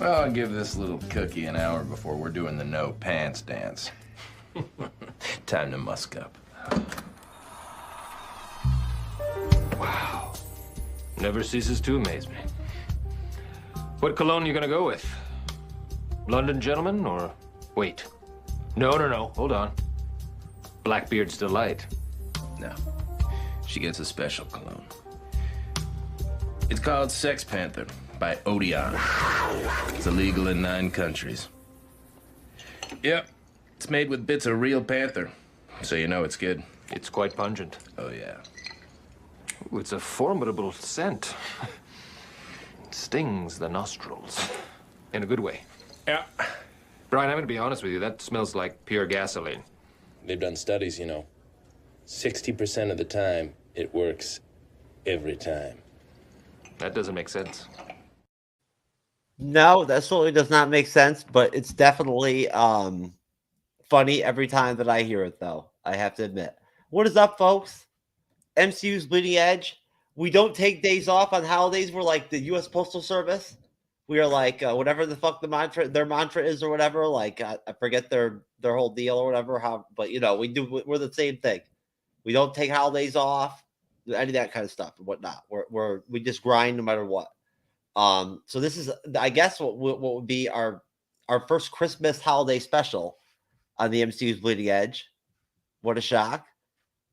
Well, I'll give this little cookie an hour before we're doing the no pants dance. Time to musk up. Wow. Never ceases to amaze me. What cologne you gonna go with? London Gentleman or... Wait. No. Hold on. Blackbeard's Delight. No. She gets a special cologne. It's called Sex Panther by Odeon. It's illegal in 9 countries. Yep. It's made with bits of real panther, so you know it's good. It's quite pungent. Oh, yeah. Ooh, it's a formidable scent. It stings the nostrils. In a good way. Yeah. Brian, I'm gonna be honest with you. That smells like pure gasoline. They've done studies, you know. 60% of the time, it works every time. That doesn't make sense. No, that certainly does not make sense, but it's definitely funny every time that I hear it, though, I have to admit. What is up, folks? MCU's Bleeding Edge. We don't take days off on holidays. We're like the U.S. Postal Service. We are like whatever the fuck their mantra is or whatever. Like I forget their whole deal or whatever. But you know, we're the same thing. We don't take holidays off, any of that kind of stuff and whatnot. We just grind no matter what. So this is, I guess, what would be our first Christmas holiday special on the MCU's Bleeding Edge. What a shock!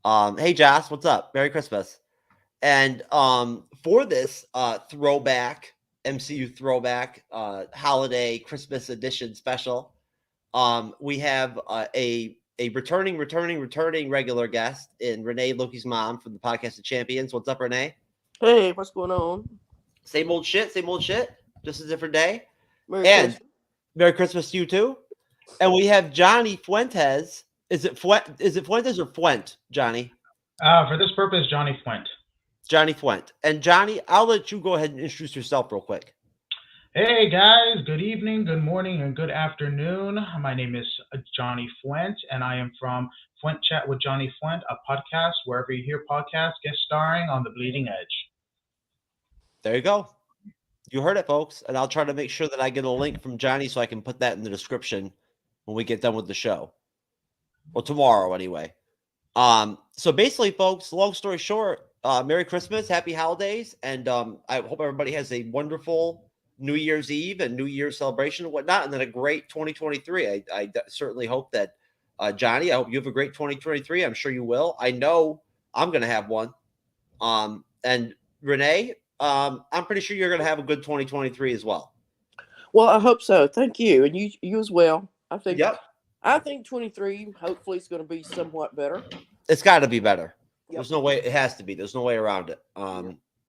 Hey Joss, what's up? Merry Christmas! And for this throwback MCU throwback holiday Christmas edition special, we have a returning regular guest in Renee, Loki's mom from the Podcast of Champions. What's up, Renee? Hey, what's going on? Same old shit. Just a different day. Merry Christmas. Merry Christmas to you too. And we have Johnny Fuentes. Is it Fuentes or Fuent, Johnny? For this purpose, Johnny Fuent. Johnny Fuent. And Johnny, I'll let you go ahead and introduce yourself real quick. Hey guys, good evening, good morning, and good afternoon. My name is Johnny Fuent, and I am from Fuent Chat with Johnny Fuent, a podcast wherever you hear podcasts, guest starring on the Bleeding Edge. There you go. You heard it, folks. And I'll try to make sure that I get a link from Johnny so I can put that in the description when we get done with the show. Well, tomorrow anyway. So basically, folks, long story short, Merry Christmas, Happy Holidays, and I hope everybody has a wonderful New Year's Eve and New Year's celebration and whatnot, and then a great 2023. I certainly hope that, Johnny, I hope you have a great 2023. I'm sure you will. I know I'm going to have one. And Renee, I'm pretty sure you're going to have a good 2023 as well. Well, I hope so. Thank you, and you as well. I think. Yep. I think 23 hopefully is going to be somewhat better. It's got to be better. Yep. There's no way. It has to be. There's no way around it.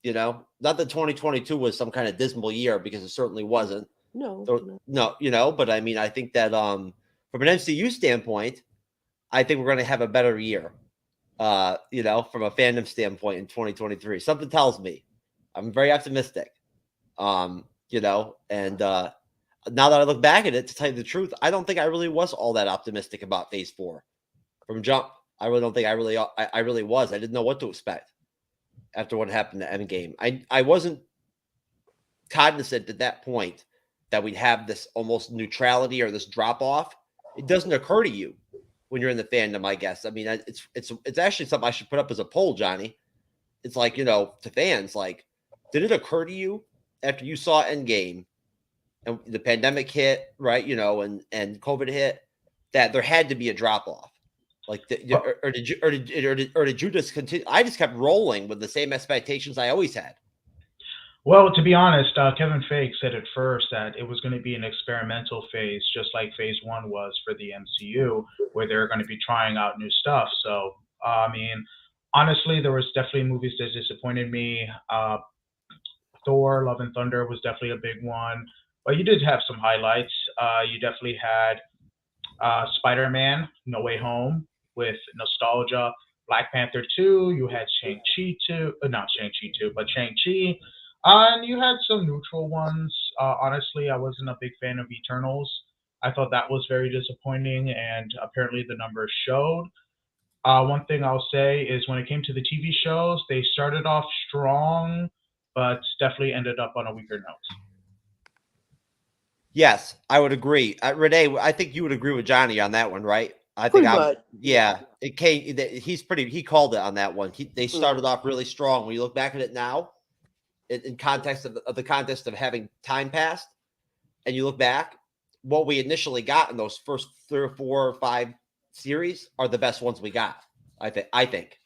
You know, not that 2022 was some kind of dismal year, because it certainly wasn't. No, you know, but I mean, I think that from an MCU standpoint, I think we're going to have a better year. You know, from a fandom standpoint in 2023, something tells me. I'm very optimistic. You know, and now that I look back at it, to tell you the truth, I don't think I really was all that optimistic about Phase 4 from jump. I really don't think I really was. I didn't know what to expect after what happened to Endgame. I wasn't cognizant at that point that we'd have this almost neutrality or this drop off. It doesn't occur to you when you're in the fandom, I guess. I mean, it's actually something I should put up as a poll, Johnny. It's like, you know, to fans, like, did it occur to you after you saw Endgame and the pandemic hit, right? You know, and COVID hit, that there had to be a drop off? Like, or did you just continue? I just kept rolling with the same expectations I always had. Well, to be honest, Kevin Feige said at first that it was going to be an experimental phase, just like Phase 1 was for the MCU, where they're going to be trying out new stuff. So, I mean, honestly, there was definitely movies that disappointed me. Thor, Love and Thunder was definitely a big one. But you did have some highlights. You definitely had Spider-Man, No Way Home, with nostalgia. Black Panther 2, you had Shang-Chi 2, not Shang-Chi 2, but Shang-Chi. And you had some neutral ones. Honestly, I wasn't a big fan of Eternals. I thought that was very disappointing, and apparently the numbers showed. One thing I'll say is when it came to the TV shows, they started off strong, but definitely ended up on a weaker note. Yes, I would agree. Renee, I think you would agree with Johnny on that one, right? I think Pretty much. yeah, it came. He called it on that one. They started Mhm. off really strong. When you look back at it now, in context of the context of having time passed, and you look back, what we initially got in those first 3 or 4 or 5 series are the best ones we got. I think.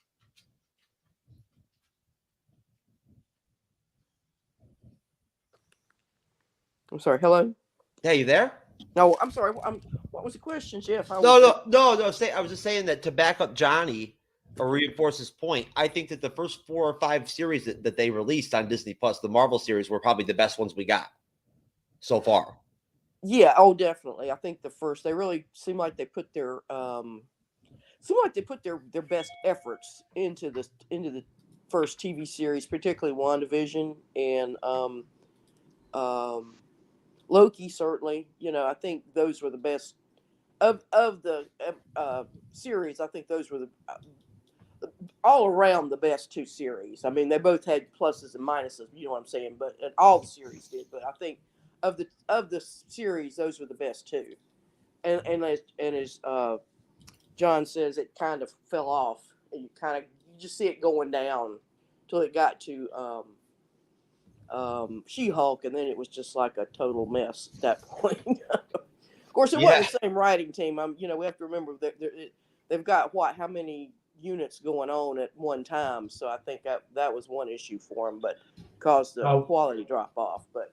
I'm sorry. Hello. Hey, you there? No, I'm sorry. What was the question, Jeff? I No. I was just saying that to back up Johnny or reinforce his point. I think that the first 4 or 5 series that they released on Disney Plus, the Marvel series, were probably the best ones we got so far. Yeah. Oh, definitely. I think the first they really seem like they put their their best efforts into the first TV series, particularly WandaVision and Loki. Certainly, I think those were the best of the series. I think those were the all around the best 2 series. I mean, they both had pluses and minuses. You know what I'm saying? But and all the series did. But I think of the series, those were the best 2. And as John says, it kind of fell off. You just see it going down till it got to She-Hulk, and then it was just like a total mess at that point. Of course, it wasn't the same writing team. We have to remember that they've got how many units going on at one time. So I think that was one issue for them, but caused the quality drop off. But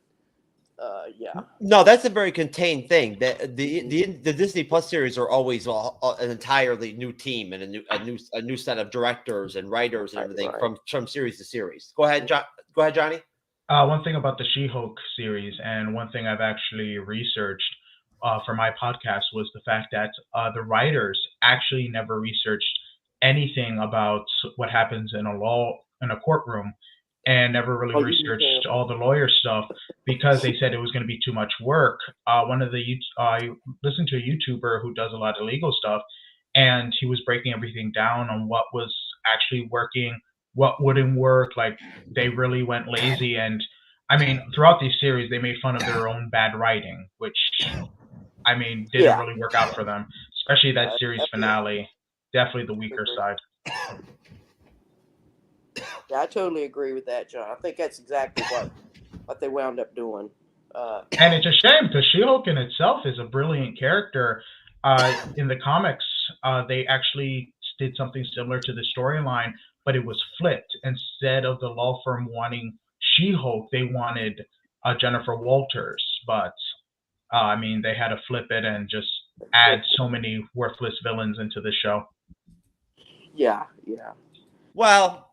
yeah. No, that's a very contained thing. The Disney Plus series are always an entirely new team and a new set of directors and writers and everything from series to series. Go ahead, Johnny. One thing about the She-Hulk series, and one thing I've actually researched for my podcast, was the fact that the writers actually never researched anything about what happens in a courtroom, and never really researched all the lawyer stuff because they said it was going to be too much work. I listened to a YouTuber who does a lot of legal stuff, and he was breaking everything down on what was actually working, what wouldn't work. Like, they really went lazy. And I mean, throughout these series, they made fun of their own bad writing, which, I mean, didn't really work out for them, especially that series finale. Definitely the weaker side. Yeah, I totally agree with that, John. I think that's exactly what they wound up doing. And it's a shame because She-Hulk in itself is a brilliant character. In the comics, they actually did something similar to the storyline, but it was flipped. Instead of the law firm wanting She-Hulk, they wanted Jennifer Walters. But I mean, they had to flip it and just add so many worthless villains into the show. Yeah. Well,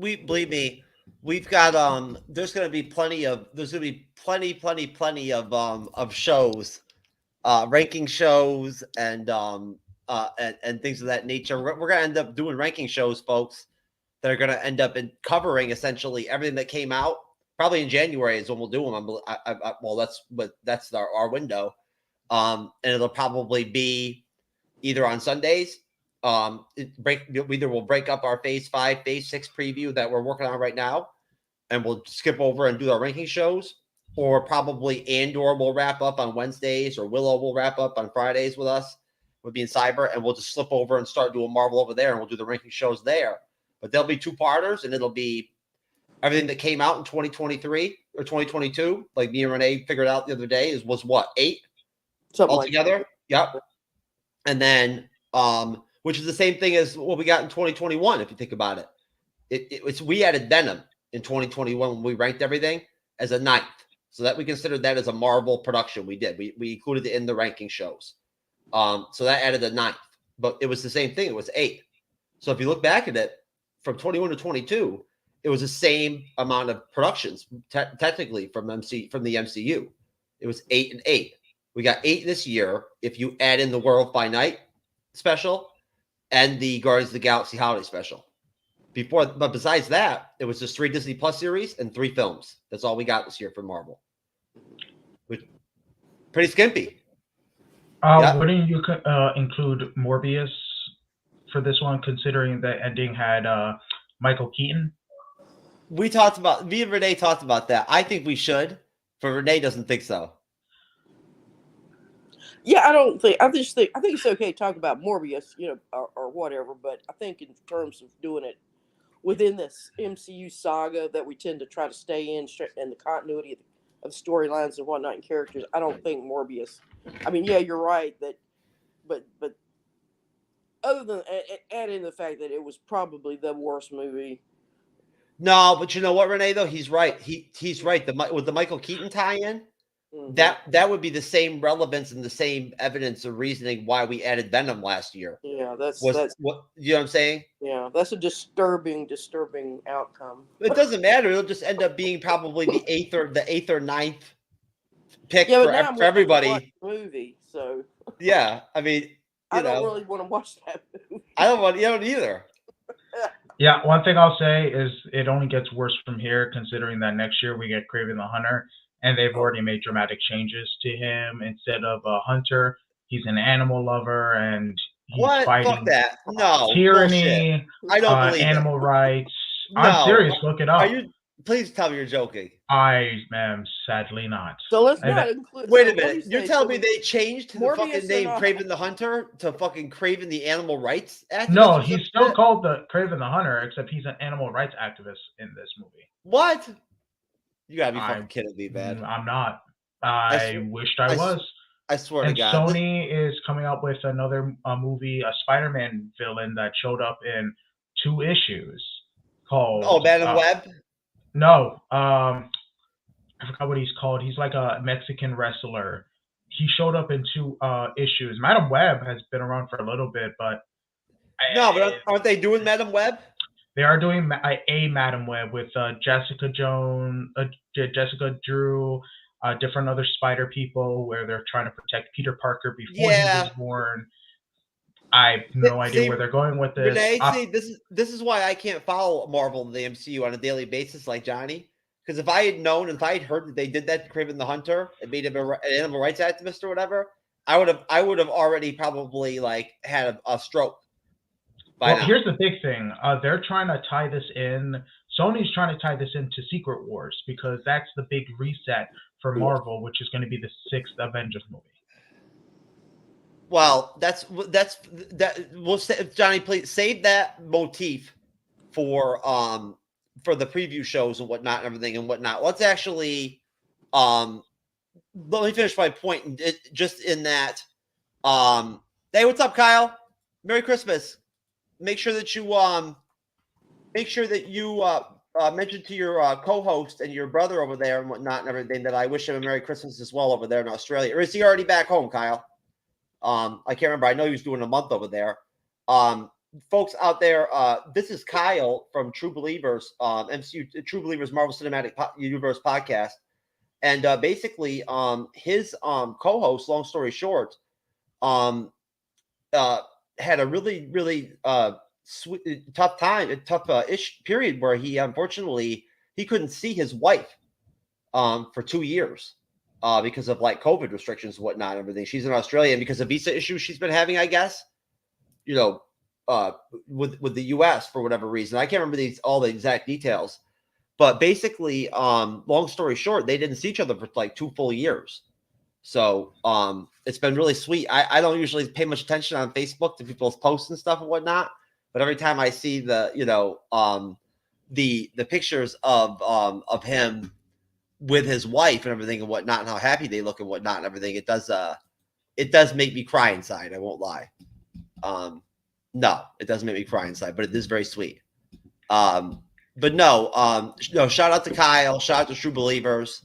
believe me, we've got there's going to be plenty of shows, ranking shows and things of that nature. We're going to end up doing ranking shows, folks, that are going to end up covering essentially everything that came out. Probably in January is when we'll do them. Well, that's our window, and it'll probably be either on Sundays. Either we'll break up our phase 5, phase 6 preview that we're working on right now, and we'll skip over and do our ranking shows, or probably Andor will wrap up on Wednesdays, or Willow will wrap up on Fridays with us. We'll be in Cyber, and we'll just slip over and start doing Marvel over there, and we'll do the ranking shows there. But they'll be 2-parters, and it'll be everything that came out in 2023 or 2022. Like me and Renee figured out the other day, was what, 8 something altogether? Like yep. And then which is the same thing as what we got in 2021, if you think about it. We added Venom in 2021 when we ranked everything as a 9th. So that we considered that as a Marvel production. We did. We included it in the ranking shows. So that added a 9th. But it was the same thing. It was 8. So if you look back at it, from 21 to 22, it was the same amount of productions, technically, from the MCU. It was 8 and 8. We got 8 this year if you add in the Werewolf by Night special and the Guardians of the Galaxy holiday special. But besides that, it was just 3 Disney Plus series and 3 films. That's all we got this year for Marvel. Pretty skimpy. Wouldn't you include Morbius for this one, considering the ending had Michael Keaton? Me and Renee talked about that. I think we should, but Renee doesn't think so. Yeah, I think it's okay to talk about Morbius, or whatever. But I think in terms of doing it within this MCU saga that we tend to try to stay in and the continuity of storylines and whatnot and characters, I don't think Morbius. I mean, yeah, you're right that, but other than add in the fact that it was probably the worst movie. No, but you know what, Renee? Though he's right. He's right. With the Michael Keaton tie-in, that would be the same relevance and the same evidence of reasoning why we added Venom last year. Yeah, that's what you know what I'm saying? Yeah, that's a disturbing outcome. It doesn't matter. It'll just end up being probably the eighth or ninth pick Yeah, for but now I'm everybody. Movie, so yeah, I mean, I don't really want to watch that movie. I don't either. Yeah, one thing I'll say is it only gets worse from here, considering that next year we get Kraven the Hunter, and they've already made dramatic changes to him. Instead of a hunter, he's an animal lover, and he's fighting Fuck that. No, tyranny, bullshit. I don't believe animal rights. No. I'm serious. Look it up. Please tell me you're joking. I am sadly not. So let's not include. Wait a minute. You're telling me they changed the Morbius fucking name Kraven the Hunter to fucking Kraven the Animal Rights activist? No, he's still called the Kraven the Hunter, except he's an animal rights activist in this movie. What? You gotta be fucking kidding me, man. I'm not. I wished I was. I swear to God. Sony is coming up with another movie, a Spider-Man villain that showed up in 2 issues called. Madam Web? No. I forgot what he's called. He's like a Mexican wrestler. He showed up in 2 issues. Madam Web has been around for a little bit, but aren't they doing Madam Web? They are doing a Madam Web with Jessica Jones, Jessica Drew, different other Spider people, where they're trying to protect Peter Parker before he was born. I have no idea where they're going with this. Renee, this is why I can't follow Marvel and the MCU on a daily basis like Johnny. Because if I had known, if I had heard that they did that to Kraven the Hunter and made him an animal rights activist or whatever, I would have already probably had a stroke. Here's the big thing. They're trying to tie this in. Sony's trying to tie this into Secret Wars because that's the big reset for Marvel, which is going to be the 6th Avengers movie. Well, that's we'll say, Johnny, please save that motif for the preview shows and whatnot and everything and whatnot. Let's actually let me finish my point just in that hey, what's up, Kyle? Merry Christmas. Make sure that you mention to your co-host and your brother over there and whatnot and everything that I wish him a Merry Christmas as well over there in Australia. Or is he already back home, Kyle? I can't remember. I know he was doing a month over there. Folks out there, this is Kyle from True Believers, MCU, True Believers Marvel Cinematic Universe podcast. And basically, his co-host, long story short, had a really, really tough ish period where he unfortunately he couldn't see his wife for 2 years because of COVID restrictions and whatnot and everything. She's in Australia, and because of visa issues she's been having, I guess, with the US for whatever reason. I can't remember all the exact details, but basically, long story short, they didn't see each other for 2 full years. So it's been really sweet. I don't usually pay much attention on Facebook to people's posts and stuff and whatnot, but every time I see the pictures of him with his wife and everything and whatnot and how happy they look and whatnot and everything, it does make me cry inside. I won't lie. No, it doesn't make me cry inside, but it is very sweet. But no, shout out to Kyle, shout out to True Believers.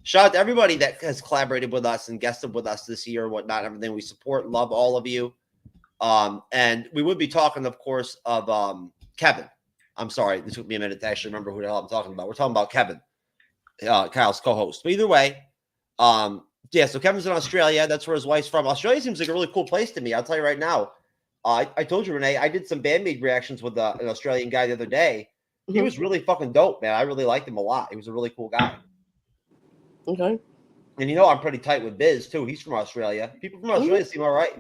Shout out to everybody that has collaborated with us and guested with us this year and whatnot, everything. We support and love all of you. And we would be talking, of course, of Kevin. I'm sorry, this took me a minute to actually remember who the hell I'm talking about. We're talking about Kevin, Kyle's co-host. But either way, so Kevin's in Australia. That's where his wife's from. Australia seems like a really cool place to me. I'll tell you right now. I told you, Renee, I did some Bandmade reactions with an Australian guy the other day. He was really fucking dope, man. I really liked him a lot. He was a really cool guy. Okay. And I'm pretty tight with Biz too. He's from Australia. People from Australia seem all right.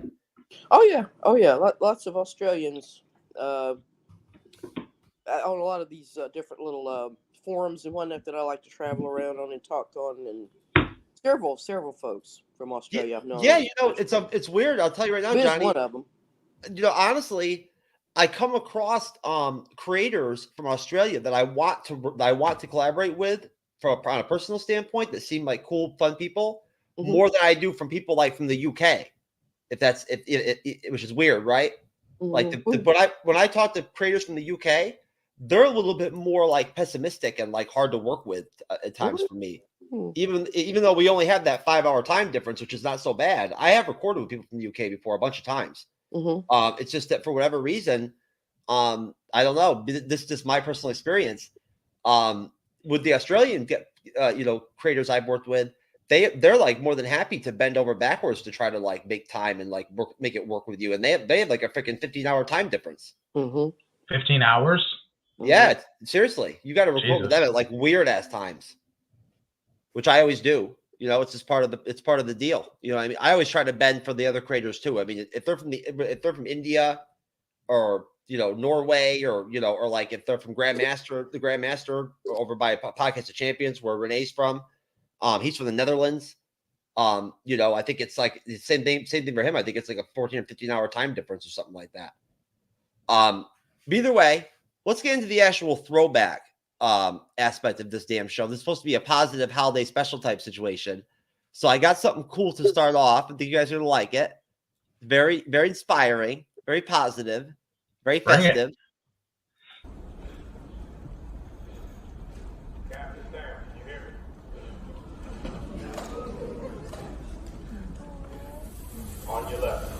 Oh yeah. Lots of Australians on a lot of these different little forums and whatnot that I like to travel around on and talk on and several folks from Australia. I've known. Yeah, you know, it's weird. I'll tell you right now, Johnny. One of them. You know, honestly, I come across creators from Australia that I want to collaborate with on a personal standpoint that seem like cool, fun people more than I do from people like from the UK. Which is weird, right? Like when I talk to creators from the UK, they're a little bit more like pessimistic and like hard to work with at times for me. Even though we only have that 5-hour time difference, which is not so bad. I have recorded with people from the UK before a bunch of times. It's just that for whatever reason, I don't know. This is just my personal experience. With the Australian creators I've worked with, they're like more than happy to bend over backwards to try to like make time and like make it work with you. And they have like a freaking 15-hour time difference. 15 hours? Yeah, seriously. You got to record with them at like weird ass times, which I always do. You know, it's just part of the deal. You know what I mean? I always try to bend for the other creators too. I mean, if they're from India or, you know, Norway or, you know, or like if they're from the Grandmaster over by Podcast of Champions where Renee's from, he's from the Netherlands. You know, I think it's like the same thing for him. I think it's like a 14 or 15-hour time difference or something like that. Either way, let's get into the actual throwback aspect of this damn show. This is supposed to be a positive holiday special type situation. So I got something cool to start off. I think you guys are going to like it. Very, very inspiring, very positive, very festive. On your left.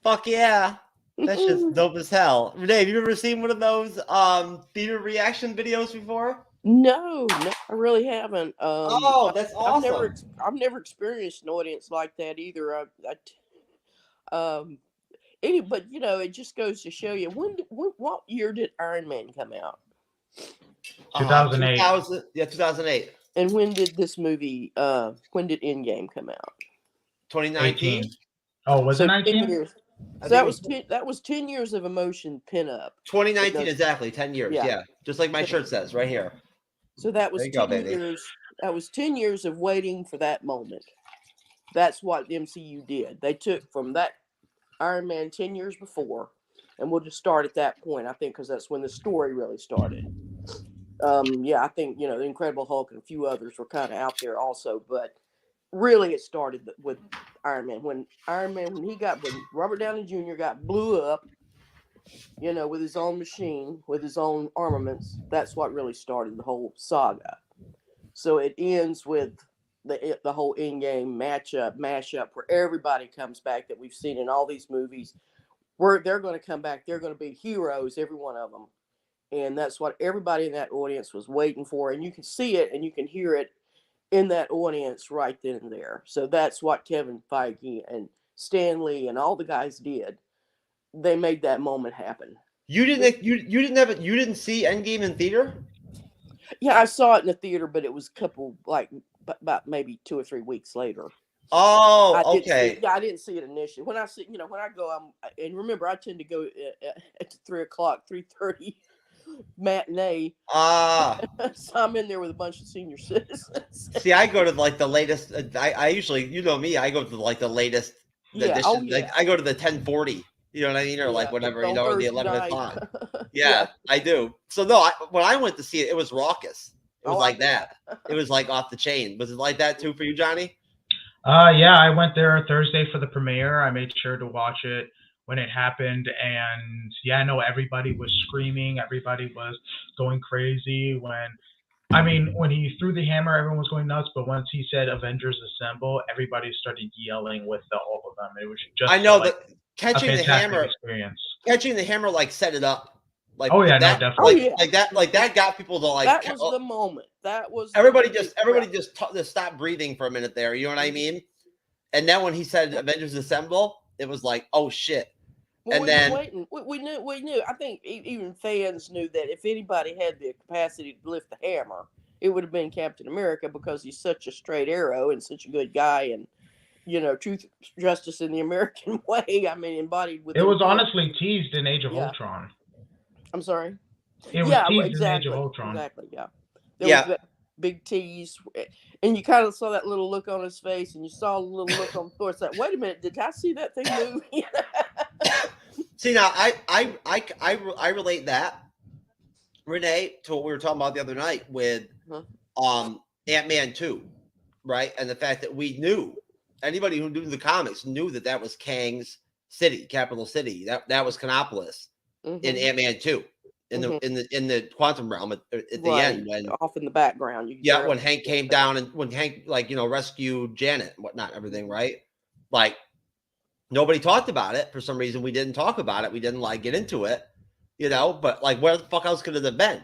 Fuck yeah. That's just dope as hell. Renee, have you ever seen one of those theater reaction videos before? No, I really haven't. That's awesome. I've never experienced an audience like that either. But you know, it just goes to show you what year did Iron Man come out? 2008. 2008. And when did this movie? When did Endgame come out? 2019. 18. Oh, was it 19? years. So that was 10 years of emotion pin up. 2019 exactly, 10 years. Yeah. Just like my shirt says right here. So that was 10 years. That was 10 years of waiting for that moment. That's what the MCU did. They took from that Iron Man 10 years before, and we'll just start at that point, I think, because that's when the story really started. I think, the Incredible Hulk and a few others were kind of out there also, but really it started with Iron Man. When Robert Downey Jr. blew up, with his own machine, with his own armaments, that's what really started the whole saga. So it ends with the whole Endgame mashup where everybody comes back that we've seen in all these movies, where they're going to come back. They're going to be heroes, every one of them. And that's what everybody in that audience was waiting for. And you can see it and you can hear it in that audience right then and there. So that's what Kevin Feige and Stan Lee and all the guys did. They made that moment happen. You didn't see Endgame in theater? Yeah, I saw it in the theater, but it was about maybe 2 or 3 weeks later. Oh, okay. I didn't see it initially. When I go, and remember, I tend to go at 3:00, 3:30 matinee. So I'm in there with a bunch of senior citizens. See, I go to like the latest. I usually, I go to like the latest. Edition. Like, I go to the 10:40. You know what I mean, or like whatever. The 11 o'clock. Yeah, I do. So no, when I went to see it, it was raucous. It was like that. It was like off the chain. Was it like that too for you, Johnny? Yeah, I went there Thursday for the premiere. I made sure to watch it when it happened, and yeah, I know everybody was screaming, everybody was going crazy when he threw the hammer, everyone was going nuts, but once he said Avengers Assemble, everybody started yelling with all of them. It was just that catching the hammer experience. Catching the hammer like set it up. Like definitely. Like that got people to like. That was the moment. That was everybody just stopped breathing for a minute there. You know what I mean? And then when he said Avengers Assemble, it was like, oh shit. Well, we knew. I think even fans knew that if anybody had the capacity to lift the hammer, it would have been Captain America, because he's such a straight arrow and such a good guy, and truth, justice in the American way. I mean, embodied with. It was honestly teased in Age of Ultron. I'm sorry. It was teased in Age of Ultron. Exactly. Yeah. There was that big tease, and you kind of saw that little look on his face, and you saw a little look on Thor's. Like, wait a minute, did I see that thing move? See, now I relate that, Renee, to what we were talking about the other night with Ant-Man 2, right? And the fact that we knew, anybody who knew the comics knew that was Kang's city, capital city. That was Canopolis in Ant-Man 2, in the quantum realm at the end, when off in the background. When Hank came down and when Hank rescued Janet and whatnot, everything, right? Like, nobody talked about it. For some reason, we didn't talk about it. We didn't get into it, but like, where the fuck else could it have been?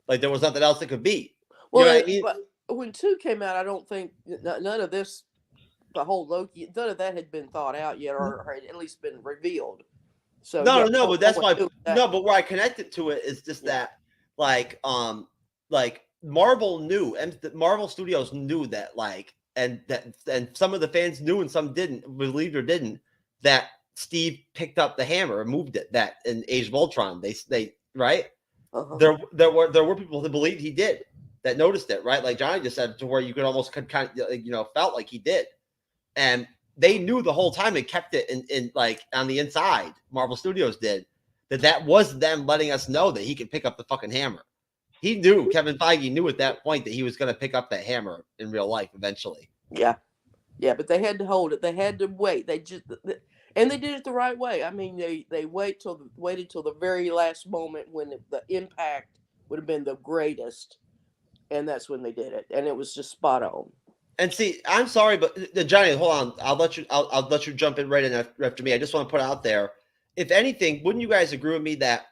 Like, there was nothing else it could be. Well, what I mean? But when 2 came out, I don't think none of this, the whole Loki, none of that had been thought out yet, or had at least been revealed. So no, but that's why. No, but where I connected to it is just that, like Marvel knew, and Marvel Studios knew that, and some of the fans knew and some didn't, believed or didn't, that Steve picked up the hammer and moved it. That in Age of Ultron, they right. There were people that believed he did, that noticed it, right? Like Johnny just said, to where you could almost kind of felt like he did, and they knew the whole time and kept it in like on the inside. Marvel Studios did that was them letting us know that he could pick up the fucking hammer. He knew, Kevin Feige knew at that point that he was going to pick up that hammer in real life eventually. Yeah, but they had to hold it. They had to wait. And they did it the right way. I mean, they waited till the very last moment when the impact would have been the greatest, and that's when they did it. And it was just spot on. And see, I'm sorry, but Johnny, hold on. I'll let you jump in right in after me. I just want to put out there, if anything, wouldn't you guys agree with me that,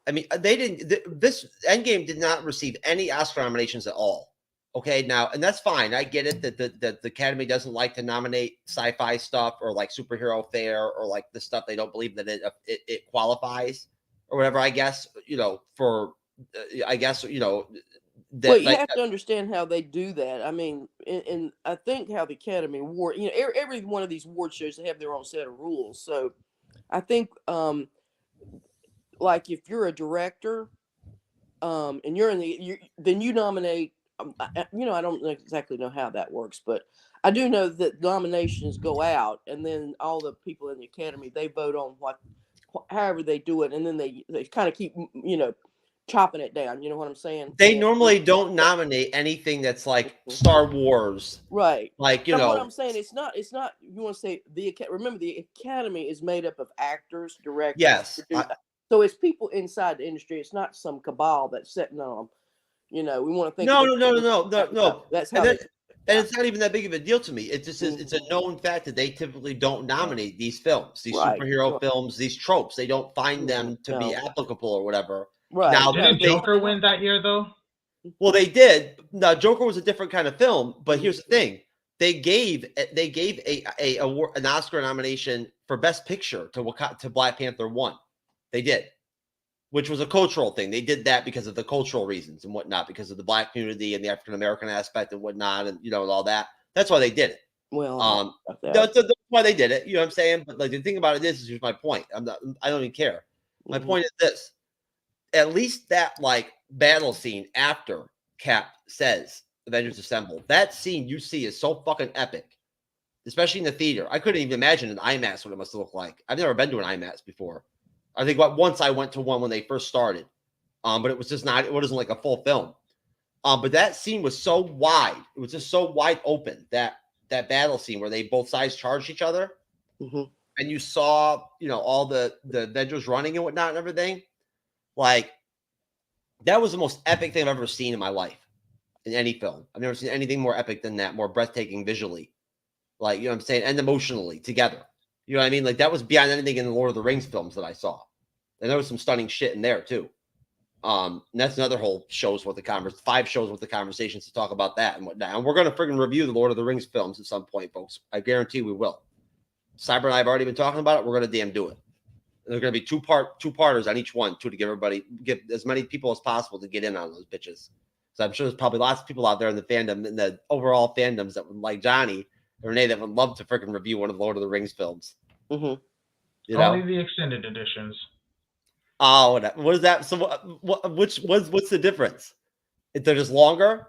I mean, this Endgame did not receive any Oscar nominations at all. Okay, now, and that's fine. I get it that the Academy doesn't like to nominate sci-fi stuff or like superhero fare or like the stuff they don't believe that it qualifies or whatever. I guess Well, you have to understand how they do that. I mean, and I think how the Academy Award, every one of these award shows, they have their own set of rules. So I think, like if you're a director, and you're then you nominate. I don't exactly know how that works, but I do know that nominations go out, and then all the people in the Academy, they vote on however they do it, and then they kind of keep chopping it down. You know what I'm saying? They normally don't nominate anything that's like Star Wars, right? Like What I'm saying, it's not. You want to say remember the Academy is made up of actors, directors. Yes. So it's people inside the industry. It's not some cabal that's sitting on them. You know, we want to think. No. That's how. And it's not even that big of a deal to me. It just is. It's a known fact that they typically don't nominate these films, these superhero films, these tropes. They don't find them to be applicable or whatever. Right. Now, didn't Joker win that year though? Well, they did. Now, Joker was a different kind of film, but here's the thing: they gave an Oscar nomination for Best Picture to Black Panther 1. They did, which was a cultural thing. They did that because of the cultural reasons and whatnot, because of the Black community and the African American aspect and whatnot, and and all that. That's why they did it. Well, that's why they did it. You know what I'm saying? But like the thing about it is here's my point. I don't even care. My point is this: at least that like battle scene after Cap says Avengers Assemble, that scene you see is so fucking epic, especially in the theater. I couldn't even imagine an IMAX what it must look like. I've never been to an IMAX before. I think once I went to one when they first started, but it was just not. It wasn't like a full film. But that scene was so wide. It was just so wide open that battle scene where they both sides charged each other, and you saw all the Avengers running and whatnot and everything. Like that was the most epic thing I've ever seen in my life in any film. I've never seen anything more epic than that, more breathtaking visually, like what I'm saying, and emotionally together. You know what I mean? Like that was beyond anything in the Lord of the Rings films that I saw. And there was some stunning shit in there too. And that's another whole 5 shows worth of conversations to talk about that and whatnot. And we're going to friggin' review the Lord of the Rings films at some point, folks. I guarantee we will. Cyber and I have already been talking about it. We're going to damn do it. And there's going to be two-parters on each one too, to give as many people as possible to get in on those bitches. So I'm sure there's probably lots of people out there in the fandom, in the overall fandoms that would like Johnny or Renee that would love to freaking review one of the Lord of the Rings films. Only the extended editions. Oh, what is that? So, what's the difference? If they're just longer?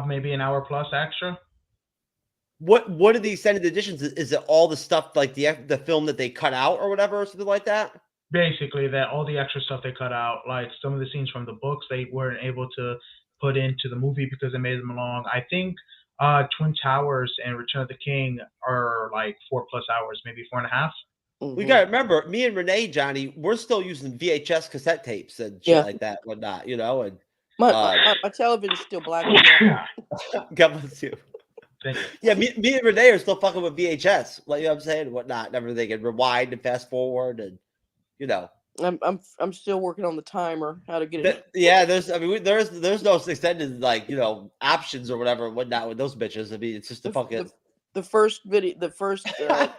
Maybe an hour plus extra. What are the extended editions? Is it all the stuff like the film that they cut out or whatever, or something like that? Basically, that all the extra stuff they cut out, like some of the scenes from the books, they weren't able to put into the movie because they made them long. I think Twin Towers and Return of the King are like 4+ hours, maybe 4.5. We got to remember, me and Renee, Johnny, we're still using VHS cassette tapes and shit like that, whatnot, and my television's still black and white. God bless you. Yeah, me and Renee are still fucking with VHS, like what I'm saying, whatnot, and everything, and rewind and fast forward, and I'm still working on the timer, how to get it. Yeah, there's no extended options or whatever and whatnot with those bitches. I mean, it's just the first video, the first record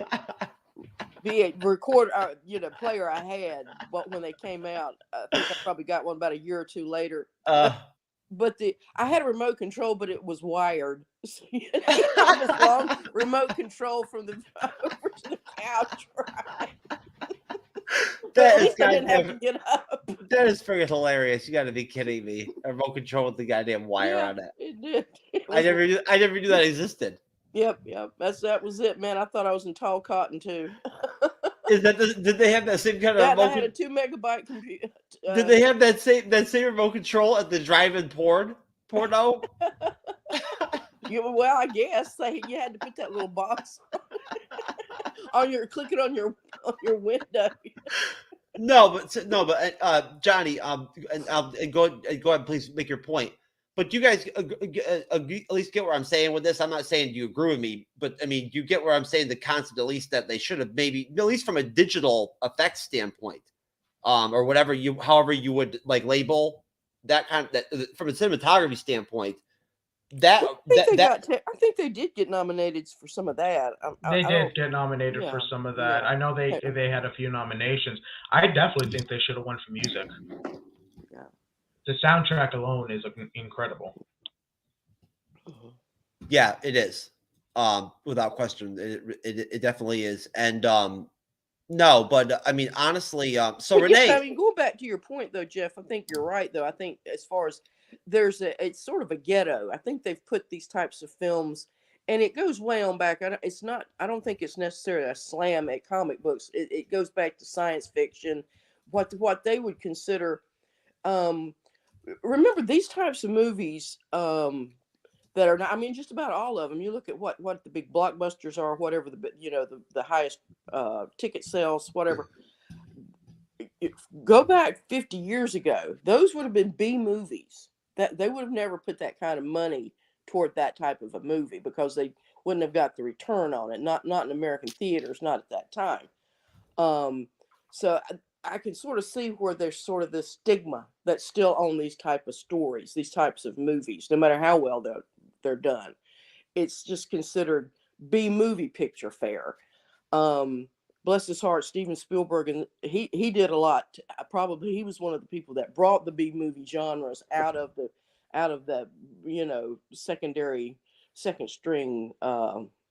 player I had, but when they came out, I think I probably got one about a year or two later. But I had a remote control, but it was wired. It was long remote control from the over to the couch. Right? That is I didn't have to get up. That is freaking hilarious. You got to be kidding me! A remote control with the goddamn wire on it. It did. I never knew that existed. Yep. That was it, man. I thought I was in tall cotton too. Did they have that same kind of remote? I had a 2 megabyte computer. Did they have that same remote control at the drive-in porno? Well, I guess you had to put that little box click it on your window. No, but Johnny, and go ahead, please make your point. But you guys at least get where I'm saying with this. I'm not saying you agree with me, but I mean, you get where I'm saying the concept, at least that they should have maybe, at least from a digital effects standpoint, or whatever however you would like label that kind of, that from a cinematography standpoint. I think they did get nominated for some of that. They did get nominated for some of that. I know they had a few nominations. I definitely think they should have won for music. Yeah. The soundtrack alone is incredible. Yeah, it is. Without question, it definitely is. And no, but I mean, honestly, so Renee. I mean, going back to your point though, Jeff, I think you're right though. I think as far as it's sort of a ghetto. I think they've put these types of films, and it goes way on back. I don't think it's necessarily a slam at comic books. It goes back to science fiction, what they would consider remember these types of movies that are not, I mean, just about all of them. You look at what the big blockbusters are, whatever the highest ticket sales, whatever. Go back 50 years ago, those would have been B movies. That they would have never put that kind of money toward that type of a movie because they wouldn't have got the return on it. Not in American theaters, not at that time. So I can sort of see where there's sort of this stigma that's still on these type of stories, these types of movies, no matter how well they're done. It's just considered B movie picture fare. Bless his heart, Steven Spielberg, and he did a lot. Probably he was one of the people that brought the B movie genres out of the secondary, second string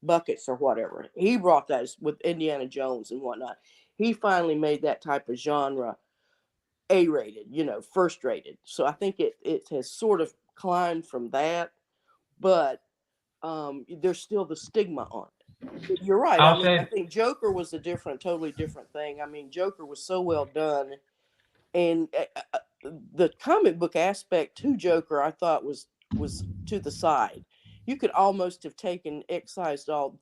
buckets or whatever. He brought that with Indiana Jones and whatnot. He finally made that type of genre A-rated, first rated. So I think it has sort of climbed from that, but there's still the stigma on it. You're right. I think Joker was totally different thing. I mean, Joker was so well done, and the comic book aspect to Joker, I thought was to the side. You could almost have excised all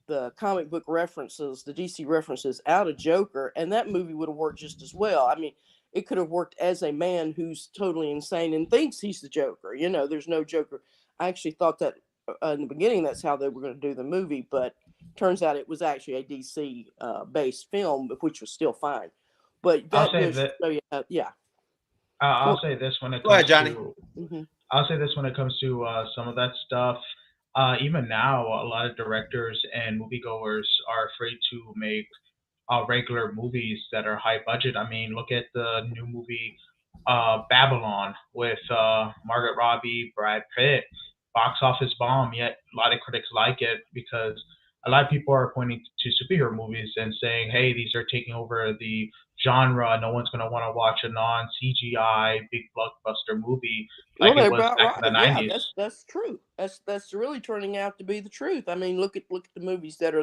the comic book references, the DC references out of Joker, and that movie would have worked just as well. I mean, it could have worked as a man who's totally insane and thinks he's the Joker. There's no Joker. I actually thought that in the beginning that's how they were going to do the movie, but turns out it was actually a DC based film, which was still fine. But I'll say this when it comes to I'll say this when it comes to some of that stuff. Even now, a lot of directors and moviegoers are afraid to make regular movies that are high budget. I mean, look at the new movie Babylon with Margaret Robbie, Brad Pitt. Box office bomb, yet a lot of critics like it because a lot of people are pointing to superhero movies and saying, hey, these are taking over the genre. No one's going to want to watch a non-CGI big blockbuster movie like it was back in the 90s. Yeah, that's true. That's really turning out to be the truth. I mean, look at the movies that are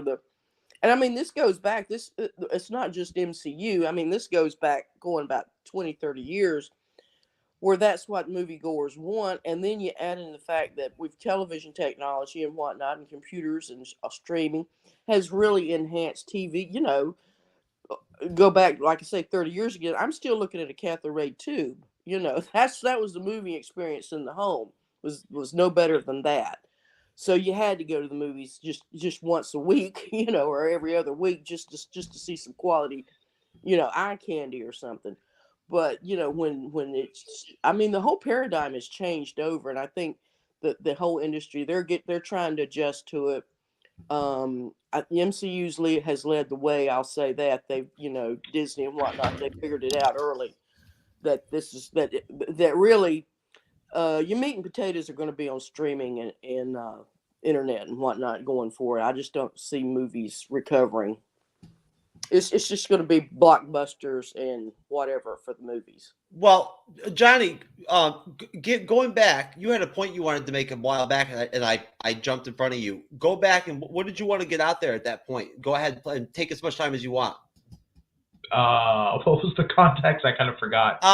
and I mean, this goes back, it's not just MCU. I mean, this goes back going about 20, 30 years where that's what moviegoers want. And then you add in the fact that with television technology and whatnot and computers and streaming has really enhanced TV. Go back, like I say, 30 years ago, I'm still looking at a cathode ray tube. That was the movie experience in the home was no better than that. So you had to go to the movies just once a week, or every other week just to see some quality, eye candy or something. But when I mean, the whole paradigm has changed over, and I think the whole industry they're trying to adjust to it. The MCU's has led the way. I'll say that they've Disney and whatnot, they figured it out early that this is that really your meat and potatoes are going to be on streaming and internet and whatnot going forward. I just don't see movies recovering. It's just going to be blockbusters and whatever for the movies. Well, Johnny, going back, you had a point you wanted to make a while back, and I jumped in front of you. Go back, and what did you want to get out there at that point? Go ahead and take as much time as you want. What was the context? I kind of forgot.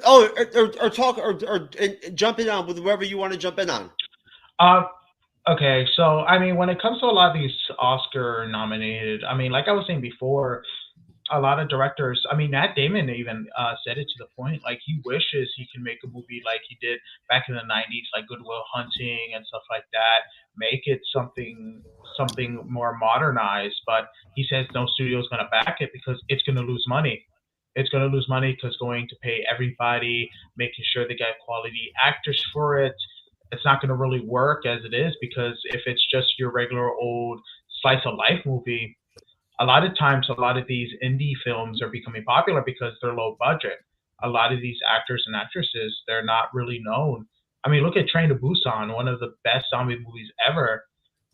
Or talk or jump in on with whoever you want to jump in on. Okay, so I mean, when it comes to a lot of these Oscar nominated, I mean, like I was saying before, a lot of directors, I mean, Matt Damon even said it to the point, like he wishes he can make a movie like he did back in the 90s, like Good Will Hunting and stuff like that, make it something more modernized, but he says no studio's going to back it because it's going to lose money. It's going to lose money because going to pay everybody, making sure they get quality actors for it. It's not going to really work as it is, because if it's just your regular old slice of life movie, a lot of times, a lot of these indie films are becoming popular because they're low budget. A lot of these actors and actresses, they're not really known. I mean, look at Train to Busan, one of the best zombie movies ever.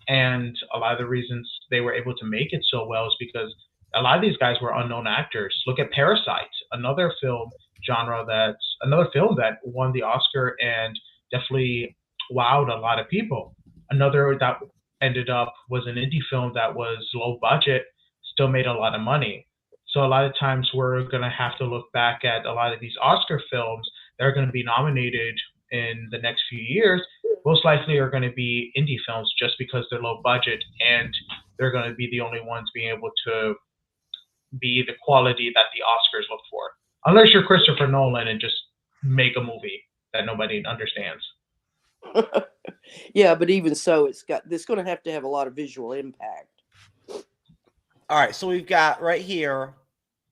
And a lot of the reasons they were able to make it so well is because a lot of these guys were unknown actors. Look at Parasite, another film that won the Oscar and definitely wowed a lot of people. Another that ended up was an indie film that was low budget, still made a lot of money. So a lot of times we're going to have to look back at a lot of these Oscar films that are going to be nominated in the next few years most likely are going to be indie films just because they're low budget and they're going to be the only ones being able to be the quality that the Oscars look for. Unless you're Christopher Nolan and just make a movie that nobody understands. Yeah, but even so, it's going to have a lot of visual impact. All right, so we've got right here.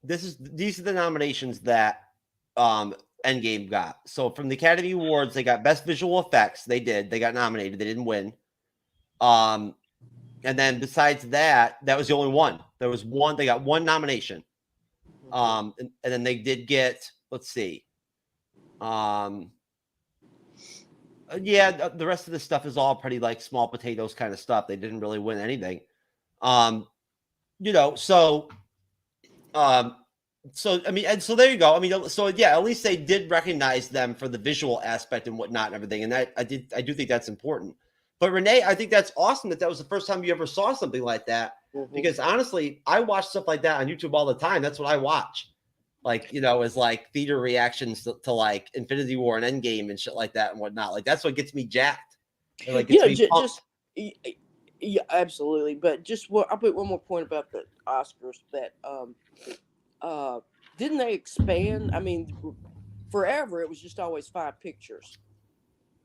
These are the nominations that Endgame got. So from the Academy Awards, they got Best Visual Effects. They got nominated. They didn't win. And then besides that, that was the only one. There was one. They got one nomination. And then they did get. Let's see. Yeah, the rest of the stuff is all pretty like small potatoes kind of stuff. They didn't really win anything. So I mean, and so there you go. I mean, so yeah, at least they did recognize them for the visual aspect and whatnot and everything. And I do think that's important. But Renee, I think that's awesome that was the first time you ever saw something like that. Because honestly, I watch stuff like that on YouTube all the time. That's what I watch. Like, is like theater reactions to like Infinity War and Endgame and shit like that and whatnot. Like that's what gets me jacked. And, like, yeah, absolutely. But I'll put one more point about the Oscars that didn't they expand? I mean, forever it was just always 5 pictures.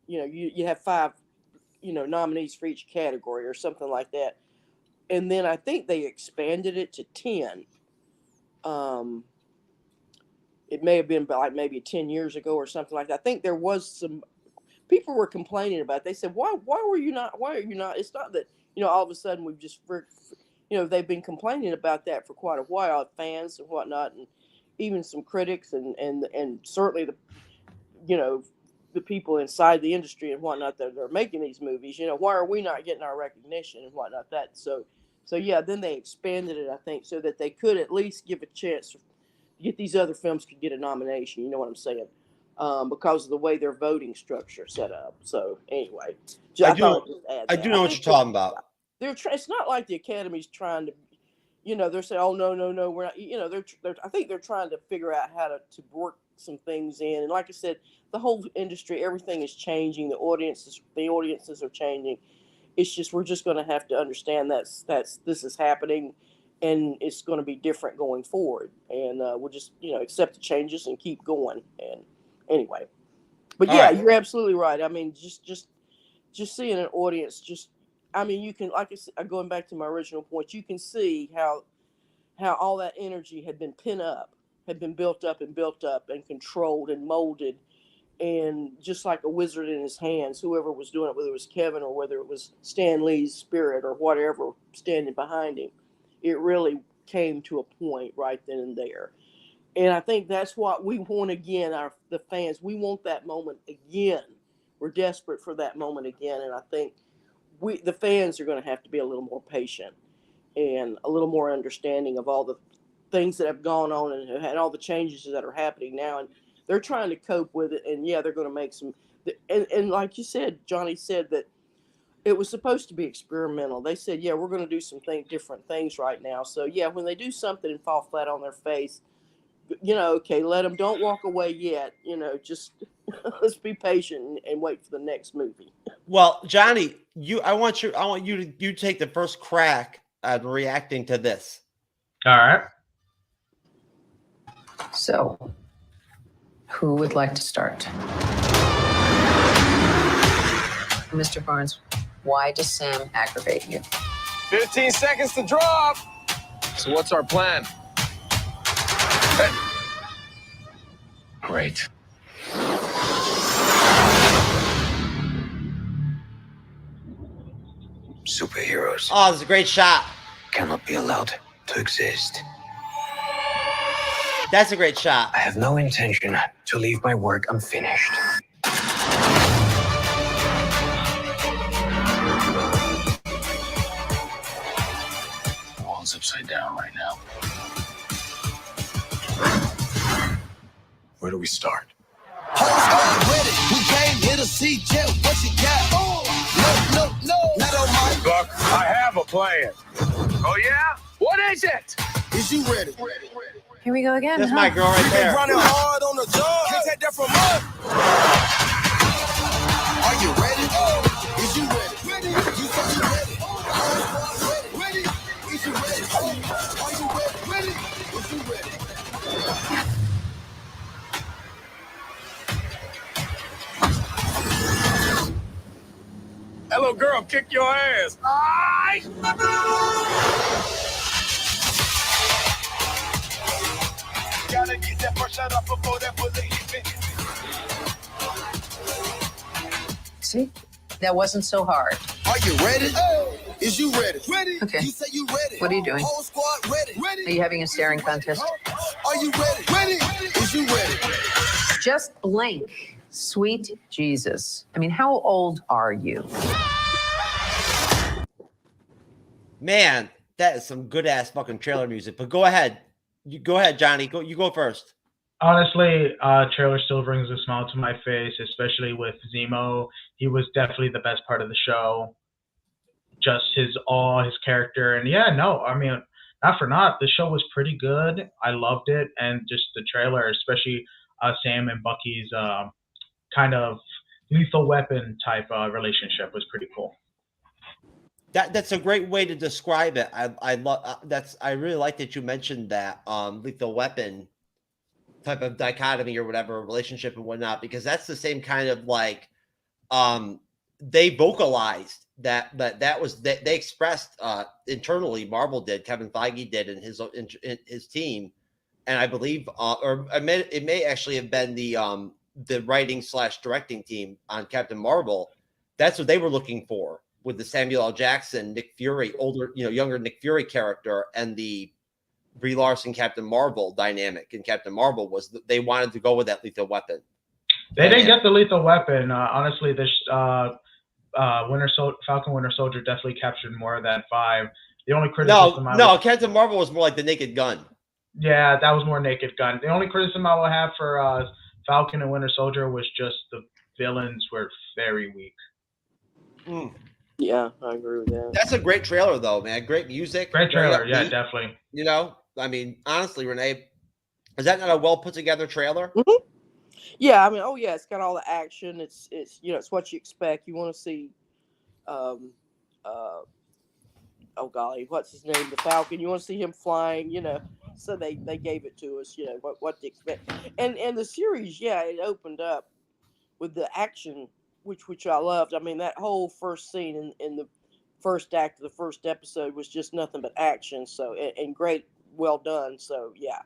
You have 5, nominees for each category or something like that. And then I think they expanded it to 10. It may have been like maybe 10 years ago or something like that. I think there was some people were complaining about it. They said, why are you not? It's not that, all of a sudden we've just, they've been complaining about that for quite a while, fans and whatnot, and even some critics and certainly the people inside the industry and whatnot that are making these movies. Why are we not getting our recognition and whatnot? So yeah, then they expanded it, I think, so that they could at least give a chance to get these other films could get a nomination. You know what I'm saying? Because of the way their voting structure set up. So anyway, I do know what you're talking about. It's not like the Academy's trying to, they're saying, oh no, we're not. I think they're trying to figure out how to work some things in. And like I said, the whole industry, everything is changing. The audiences are changing. It's just we're just going to have to understand this is happening, and it's going to be different going forward. And we'll just accept the changes and keep going. And anyway, but yeah, right. You're absolutely right. I mean, just seeing an audience, you can, like I said, going back to my original point, you can see how all that energy had been built up and controlled and molded. And just like a wizard in his hands, whoever was doing it, whether it was Kevin or whether it was Stan Lee's spirit or whatever standing behind him, it really came to a point right then and there. And I think that's what we want again, the fans. We want that moment again. We're desperate for that moment again. And I think the fans are going to have to be a little more patient and a little more understanding of all the things that have gone on and all the changes that are happening now. And they're trying to cope with it. And yeah, they're going to make some, and like you said, Johnny said that it was supposed to be experimental. They said, yeah, we're going to do some different things right now. So yeah, when they do something and fall flat on their face, okay, let them, don't walk away yet. Just let's be patient and wait for the next movie. Well, Johnny, I want you to take the first crack at reacting to this. All right. So, who would like to start? Mr. Barnes, why does Sam aggravate you? 15 seconds to drop. So what's our plan? Great. Superheroes. Oh, this is a great shot. Cannot be allowed to exist. That's a great shot. I have no intention to leave my work unfinished. The world's upside down right now. Where do we start? We came here to see Jeff. What you got? No. Not on my Buck, I have a plan. Oh, yeah? What is it? Is you ready? Here we go again. That's my girl right there. Running hard on the job. Can't take that care from us. Are you ready? Is you ready? You said you ready. Ready? Is you ready? Are you ready? Is you ready? Hello, girl, kick your ass. Aye. Gotta get that first shot up before that bullet hit me. See? That wasn't so hard. Are you ready? Is you ready? Okay. You say you ready. What are you doing? Whole squad ready. Are you having a staring contest? Are you ready? Is you ready? Just blink. Sweet Jesus. I mean, how old are you? Man, that is some good ass fucking trailer music. But go ahead. You go ahead, Johnny. You go first. Honestly, trailer still brings a smile to my face, especially with Zemo. He was definitely the best part of the show. Just his awe, his character, and yeah, no, I mean, not for naught, the show was pretty good. I loved it, and just the trailer, especially Sam and Bucky's kind of lethal weapon type relationship was pretty cool. That's a great way to describe it. I love that's. I really like that you mentioned that lethal weapon type of dichotomy or whatever relationship and whatnot, because that's the same kind of like they vocalized that they expressed internally. Marvel did, Kevin Feige did, and his team, and I believe it may actually have been the writing / directing team on Captain Marvel. That's what they were looking for with the Samuel L. Jackson, Nick Fury, younger Nick Fury character, and the Brie Larson Captain Marvel dynamic. And Captain Marvel was they wanted to go with that lethal weapon. They didn't get the lethal weapon. Honestly, this Falcon Winter Soldier definitely captured more of that vibe. The only criticism Captain Marvel was more like the Naked Gun. Yeah, that was more Naked Gun. The only criticism I will have for Falcon and Winter Soldier was just the villains were very weak. Yeah, I agree with that. That's a great trailer, though, man. Great music. Great trailer, yeah, definitely. You know, I mean, honestly, Renee, is that not a well put together trailer? Mm-hmm. Yeah, I mean, oh yeah, it's got all the action. It's it's what you expect. You want to see, oh golly, what's his name? The Falcon. You want to see him flying. So they gave it to us. What to expect. And the series, yeah, it opened up with the action, which I loved. I mean, that whole first scene in the first act of the first episode was just nothing but action. So and great, well done. So yeah.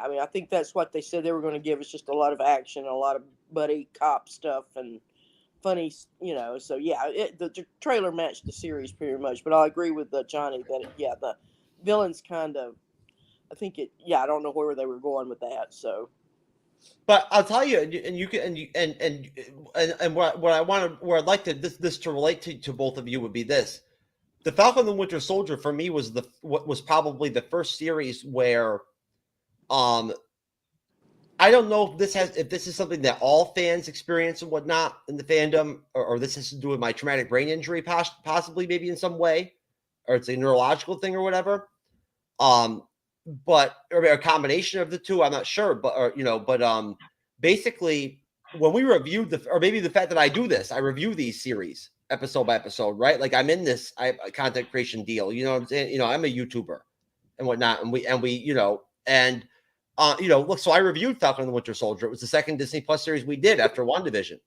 I mean, I think that's what they said they were going to give us, just a lot of action, a lot of buddy cop stuff, and funny. So yeah, the trailer matched the series pretty much. But I agree with Johnny that the villains kind of. I think it. Yeah, I don't know where they were going with that. So. But I'll tell you, and you can, and where I'd like this to relate to both of you would be this: the Falcon and Winter Soldier for me was probably the first series where, I don't know if this is something that all fans experience and whatnot in the fandom, or this has to do with my traumatic brain injury, possibly maybe in some way, or it's a neurological thing or whatever. But or a combination of the two, I'm not sure, but basically when we reviewed or maybe the fact that I do this, I review these series episode by episode, right? Like I'm in this content creation deal, you know what I'm saying? I'm a YouTuber and whatnot, and we look, so I reviewed Falcon and the Winter Soldier. It was the second Disney Plus series we did after WandaVision,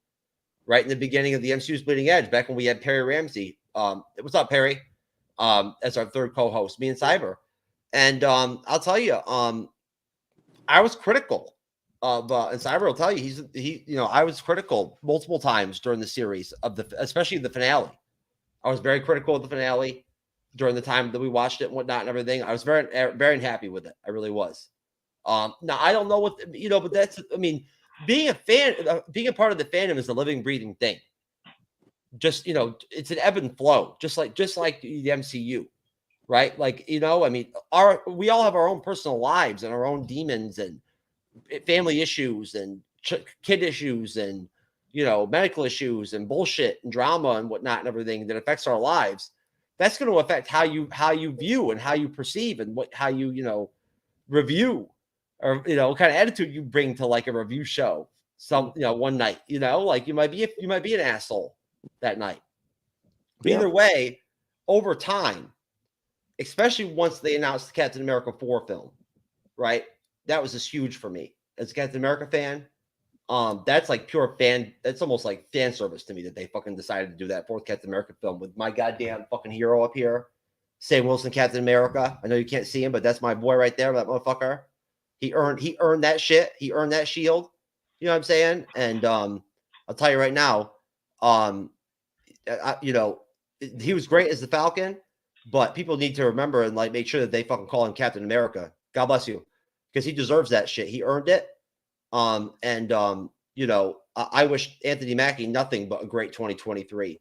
right in the beginning of the MCU's Bleeding Edge, back when we had Perry Ramsey. What's up, Perry? As our third co-host, me and Cyber. And I'll tell you, I was critical of, and Cyber will tell you, I was critical multiple times during the series especially the finale. I was very critical of the finale during the time that we watched it and whatnot and everything. I was very, very unhappy with it. I really was. Now I don't know what, but that's, I mean, being a fan, being a part of the fandom is a living, breathing thing. Just, it's an ebb and flow, just like the MCU. Right. Like, I mean, we all have our own personal lives and our own demons and family issues and kid issues and, medical issues and bullshit and drama and whatnot and everything that affects our lives. That's going to affect how you view and how you perceive and how you, review or, what kind of attitude you bring to like a review show one night, like you might be an asshole that night. But Yeah. either way, over time, especially once they announced the Captain America 4 film, right? That was just huge for me as a Captain America fan. That's like pure fan. That's almost like fan service to me that they fucking decided to do that fourth Captain America film with my goddamn fucking hero up here, Sam Wilson, Captain America. I know you can't see him, but that's my boy right there, that motherfucker. He earned that shit. He earned that shield. You know what I'm saying? And I'll tell you right now, he was great as the Falcon, but people need to remember and like make sure that they fucking call him Captain America. God bless you, because he deserves that shit. He earned it. I wish Anthony Mackie nothing but a great 2023.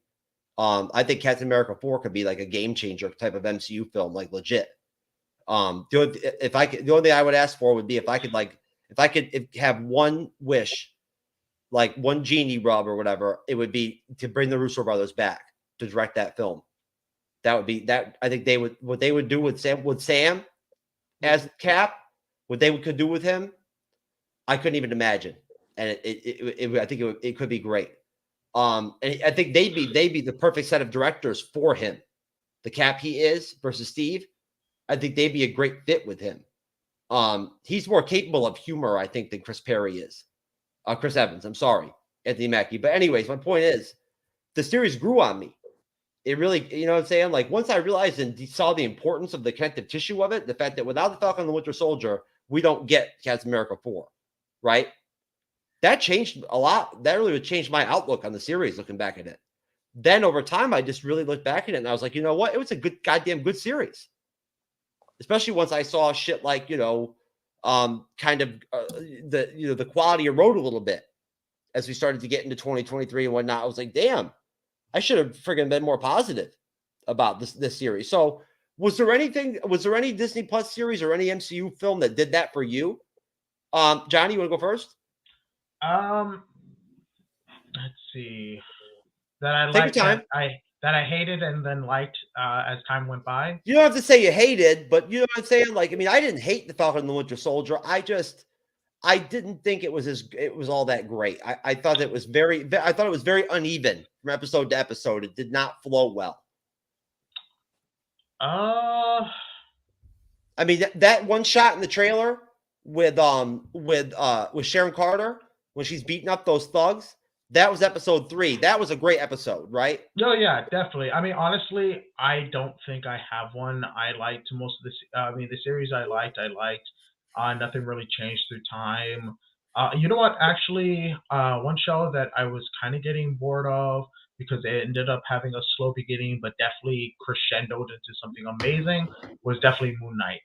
I think Captain America 4 could be like a game changer type of MCU film, like legit. The only thing I would ask for would be if I could have one wish, like one genie rub or whatever, it would be to bring the Russo brothers back to direct that film. That would be that. I think what they would do with Sam as Cap, what they could do with him, I couldn't even imagine. And I think it could be great. And I think they'd be the perfect set of directors for him. The Cap he is versus Steve. I think they'd be a great fit with him. He's more capable of humor, I think, than Chris Perry is. Chris Evans, I'm sorry, Anthony Mackie. But anyways, my point is, the series grew on me. It really, you know what I'm saying? Like once I realized and saw the importance of the connective tissue of it, the fact that without the Falcon and the Winter Soldier, we don't get Captain America 4, right? That changed a lot. That really would change my outlook on the series looking back at it. Then over time, I just really looked back at it and I was like, you know what? It was a goddamn good series. Especially once I saw shit like, the quality erode a little bit as we started to get into 2023 and whatnot. I was like, damn, I should have friggin' been more positive about this series. So was there any Disney Plus series or any MCU film that did that for you? Johnny, you want to go first? Let's see. That I Take liked, your time. that I hated and then liked as time went by. You don't have to say you hated, but you know what I'm saying? Like, I mean, I didn't hate the Falcon and the Winter Soldier. I didn't think it was all that great. I thought it was very uneven from episode to episode. It did not flow well. I mean, that one shot in the trailer with Sharon Carter when she's beating up those thugs, that was episode 3. That was a great episode, right? No, yeah, definitely. I mean, honestly, I don't think I have one. I liked most of the series I liked. Nothing really changed through time. You know what? Actually, one show that I was kind of getting bored of because it ended up having a slow beginning, but definitely crescendoed into something amazing was definitely Moon Knight.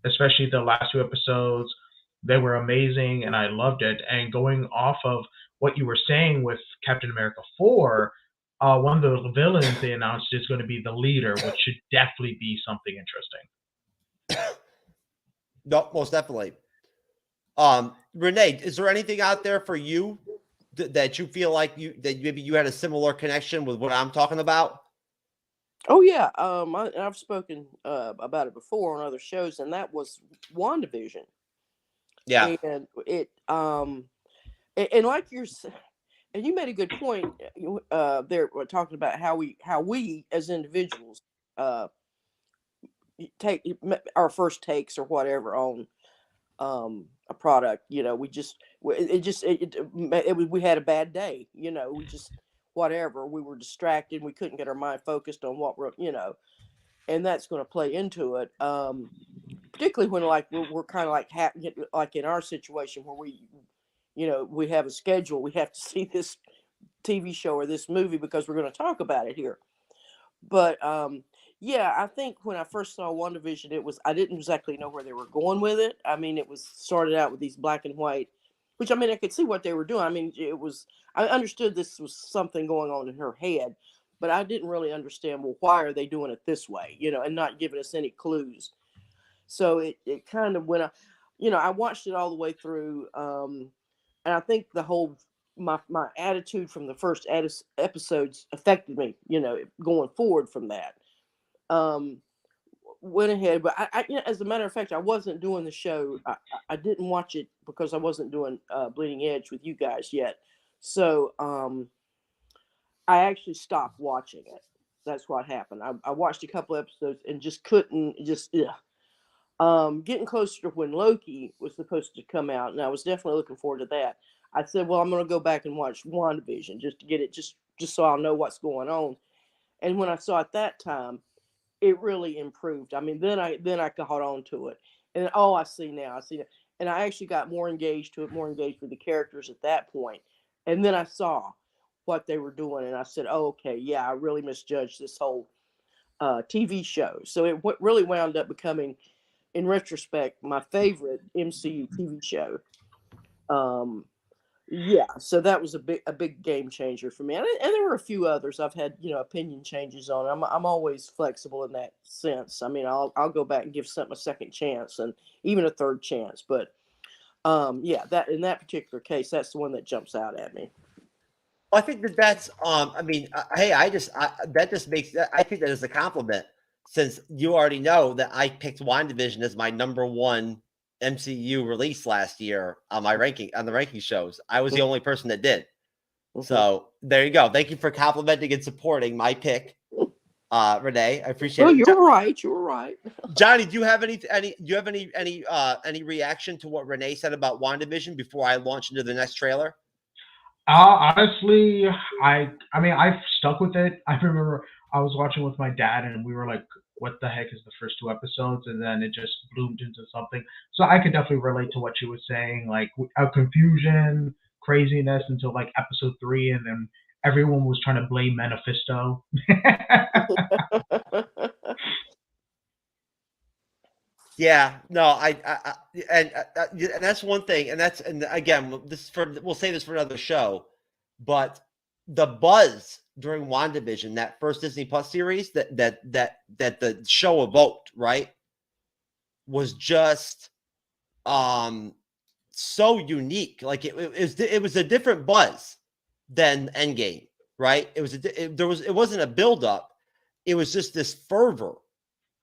Especially the last 2 episodes, they were amazing, and I loved it. And going off of what you were saying with Captain America 4, one of the villains they announced is going to be the leader, which should definitely be something interesting. No, most definitely. Renee, is there anything out there for you that you feel like maybe you had a similar connection with what I'm talking about? Oh yeah, I've spoken about it before on other shows, and that was WandaVision. Yeah, and it and like and you made a good point there talking about how we as individuals take our first takes or whatever on a product. We had a bad day. We just whatever, we were distracted, we couldn't get our mind focused on what we're and that's going to play into it, particularly when we're kind of like in our situation where we have a schedule, we have to see this TV show or this movie because we're going to talk about it here. But yeah, I think when I first saw WandaVision, I didn't exactly know where they were going with it. I mean, it was started out with these black and white, which, I mean, I could see what they were doing. I mean, I understood this was something going on in her head, but I didn't really understand, well, why are they doing it this way, and not giving us any clues. So it kind of went, I watched it all the way through. And I think the whole, my attitude from the first episodes affected me, going forward from that. went ahead, but I as a matter of fact, I wasn't doing the show. I didn't watch it because I wasn't doing Bleeding Edge with you guys yet. So I actually stopped watching it. That's what happened. I watched a couple episodes and just couldn't. Getting closer to when Loki was supposed to come out, and I was definitely looking forward to that. I said, well, I'm going to go back and watch WandaVision just to get it, just so I'll know what's going on. And when I saw it that time, it really improved. I mean, then I caught on to it, and I see now, and I actually got more engaged with the characters at that point. And then I saw what they were doing, and I said, oh, okay, yeah, I really misjudged this whole TV show. So it really wound up becoming, in retrospect, my favorite MCU TV show. Yeah, so that was a big game changer for me, and there were a few others I've had opinion changes on. I'm always flexible in that sense. I mean, I'll go back and give something a second chance and even a third chance. But yeah, that in that particular case, that's the one that jumps out at me. I think that's I mean, hey, I think that is a compliment, since you already know that I picked WandaVision as my #1 MCU release last year on the ranking shows. I was the only person that did. So there you go. Thank you for complimenting and supporting my pick, Renee. I appreciate it. You're right. You're right. Johnny, do you have any reaction to what Renee said about WandaVision before I launch into the next trailer? Honestly, I mean, I've stuck with it. I remember I was watching with my dad, and we were like, what the heck is the first 2 episodes? And then it just bloomed into something. So I could definitely relate to what she was saying, like a confusion, craziness until like episode 3, and then everyone was trying to blame Mephisto. Yeah, no, and that's one thing, and again, we'll say this for another show, but the buzz during WandaVision, that first Disney Plus series that the show evoked, right, was just so unique. Like it was a different buzz than Endgame, right? It wasn't a buildup. It was just this fervor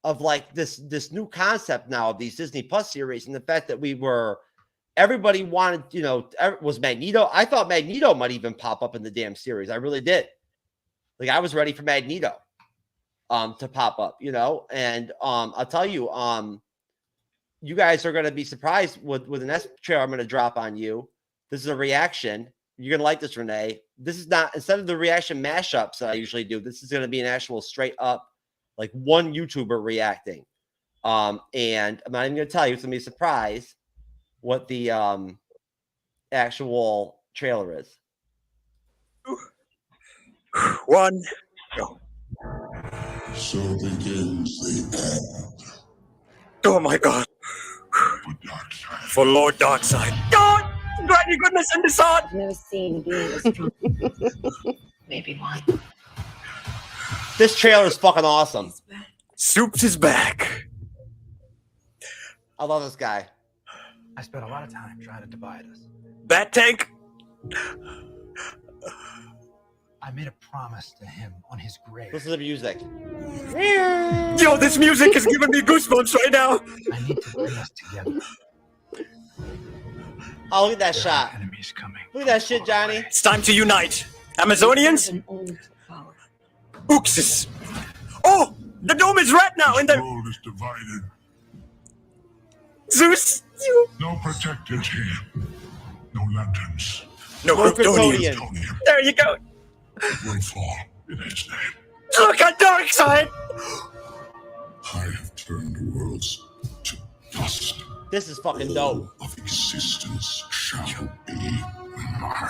of like this new concept now of these Disney Plus series, and the fact that everybody wanted, was Magneto. I thought Magneto might even pop up in the damn series. I really did. Like I was ready for Magneto to pop up, and I'll tell you, you guys are going to be surprised with the next trailer I'm going to drop on you. This is a reaction. You're going to like this, Renee. This is not, instead of the reaction mashups that I usually do, this is going to be an actual straight up, like one YouTuber reacting. And I'm not even going to tell you, it's going to be a surprise what the actual trailer is. 1, go. So begins the end. Oh my God. For Lord Darkseid. God! God, your goodness and the sword! I've never seen being as strong. Maybe one. This trailer is fucking awesome. Soups is back. I love this guy. I spent a lot of time trying to divide us. Bat Tank. I made a promise to him on his grave. Listen to the music. Yo, this music is giving me goosebumps right now. I need to bring us together. Oh, look at that shot. Enemies coming. Look at that shit, Johnny. It's time to unite. Amazonians. Uxus. Oh, the dome is red now. The world is divided. Zeus. No protectors here. No lanterns. No Kryptonian. There you go. Will fall in his name. Look at Darkseid. I have turned worlds to dust. This is fucking dope. All of existence shall be mine.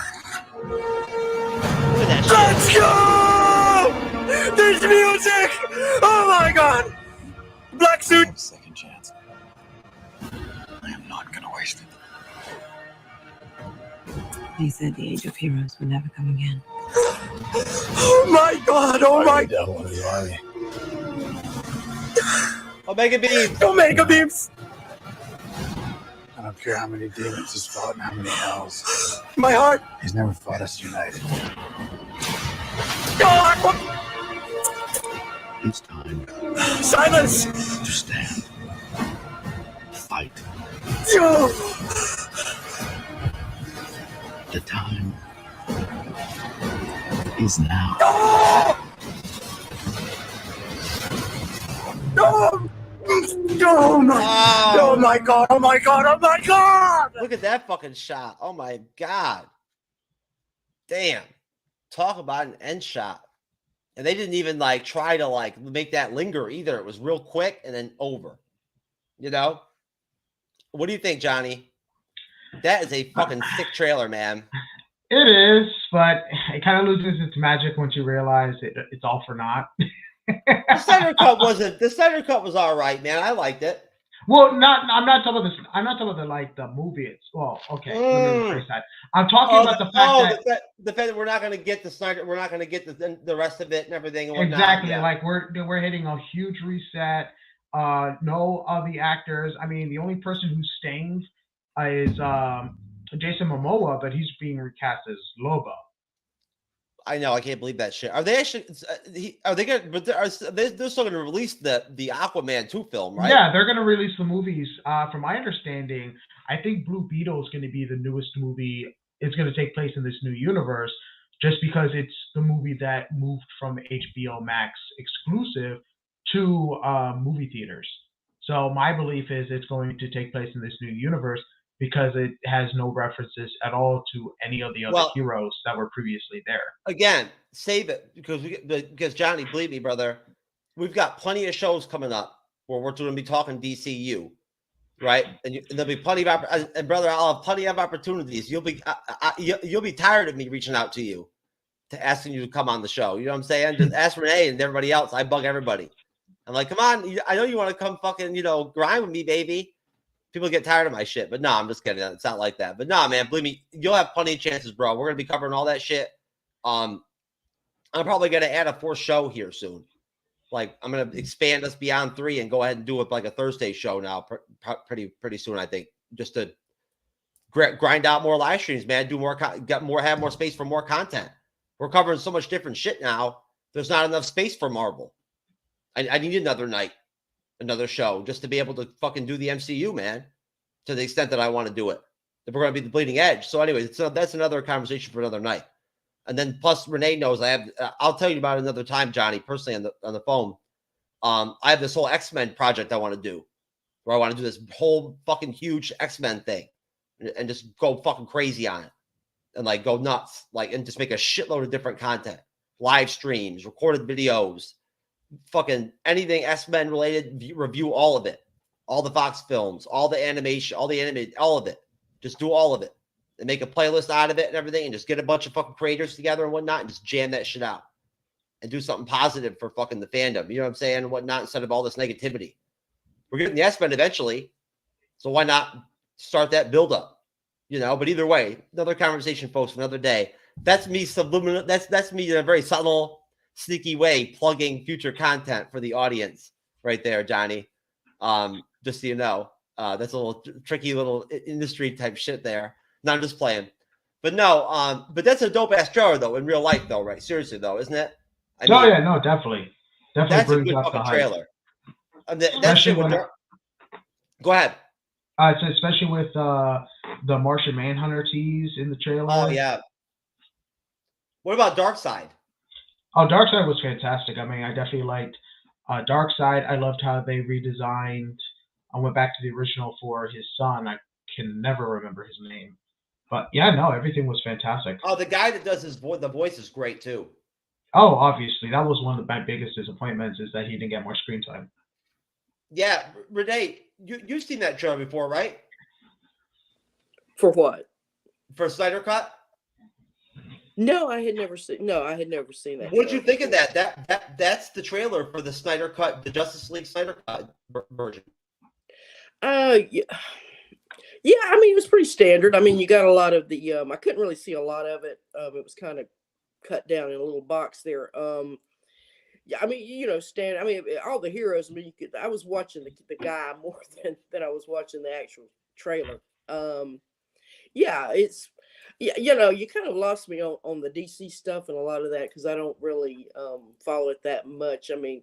Let's go! There's music! Oh my God! Black suit! Second chance. I am not gonna waste it. They said the age of heroes would never come again. Oh my God! Oh my God! Omega beams! Omega beams! I don't care how many demons he's fought and how many hells. My heart! He's never fought us united. It's time Silence! to stand. Fight. No! The time is now. No! Oh my! Oh my god! Oh my god! Oh my god! Look at that fucking shot. Oh my god. Damn. Talk about an end shot. And they didn't even like try to like make that linger either. It was real quick and then over. You know? What do you think, Johnny? That is a fucking sick trailer, man. It is, but it kind of loses its magic once you realize it's all for naught. The Snyder Cut wasn't. The Snyder Cut was all right, man. I liked it. Well, I'm not talking about this. I'm not talking about the movie. It's well, okay. Let me rephrase that. I'm talking about the fact that the fact that we're not going to get the Snyder. We're not going to get the rest of it and everything. And exactly. Yeah. Like we're hitting a huge reset. No of the actors. I mean, the only person who's staying is Jason Momoa, but he's being recast as Lobo. I know. I can't believe that shit. Are they actually? Are they going? But they're still going to release the Aquaman 2 film, right? Yeah, they're going to release the movies. From my understanding, I think Blue Beetle is going to be the newest movie. It's going to take place in this new universe, just because it's the movie that moved from HBO Max exclusive to movie theaters. So my belief is it's going to take place in this new universe because it has no references at all to any of the other heroes that were previously there. Again, save it because Johnny, believe me, brother, we've got plenty of shows coming up where we're going to be talking DCU, right? And there'll be plenty of and brother, I'll have plenty of opportunities. You'll be tired of me reaching out to you, to asking you to come on the show. You know what I'm saying? Just ask Renee and everybody else. I bug everybody. I'm like, come on, I know you want to come fucking grind with me, baby. People get tired of my shit, but no, I'm just kidding. It's not like that. But no, man, believe me, you'll have plenty of chances, bro. We're gonna be covering all that shit. I'm probably gonna add a 4th show here soon. Like I'm gonna expand us beyond 3 and go ahead and do it like a Thursday show now, pretty soon. I think just to grind out more live streams, man. Do more, have more space for more content. We're covering so much different shit now. There's not enough space for Marvel. I need another night. Another show just to be able to fucking do the MCU, man, to the extent that I want to do it. If we're going to be the bleeding edge. So anyway, that's another conversation for another night. And then plus Renee knows I'll tell you about it another time, Johnny, personally on the phone. I have this whole X-Men project I want to do where I want to do this whole fucking huge X-Men thing and just go fucking crazy on it and like go nuts, like, and just make a shitload of different content, live streams, recorded videos, fucking anything X-Men related, review all of it, all the Fox films, all the animation, all the animated, all of it. Just do all of it and make a playlist out of it and everything, and just get a bunch of fucking creators together and whatnot, and just jam that shit out and do something positive for fucking the fandom. You know what I'm saying? And whatnot, instead of all this negativity. We're getting the X-Men eventually, so why not start that build up? But either way, another conversation, folks, for another day. That's me subliminal. That's me in a very subtle, sneaky way plugging future content for the audience right there, Johnny. Just so you know, that's a little tricky little industry type shit there. No, I'm just playing. But no, but that's a dope ass trailer though, in real life though, right? Seriously though, isn't it? Yeah, no, definitely. That's a good fucking trailer. That shit with Go ahead. So especially with the Martian Manhunter tease in the trailer. Oh yeah. What about Darkseid? Oh, Darkseid was fantastic. I mean, I definitely liked Darkseid. I loved how they redesigned. I went back to the original for his son. I can never remember his name, but yeah, no, everything was fantastic. Oh, the guy that does the voice is great too. Oh, obviously, that was one of my biggest disappointments is that he didn't get more screen time. Yeah, Renee, you've seen that trailer before, right? For what? For Snyder Cut? No, I had never seen. No, I had never seen that. What'd you think of that? That's the trailer for the Snyder Cut, the Justice League Snyder Cut version. Yeah. I mean, it was pretty standard. I mean, you got a lot of the. I couldn't really see a lot of it. It was kind of cut down in a little box there. Yeah, I mean, standard. I mean, all the heroes. I mean, I was watching the guy more than I was watching the actual trailer. Yeah, it's. Yeah, you kind of lost me on the DC stuff and a lot of that because I don't really follow it that much. I mean,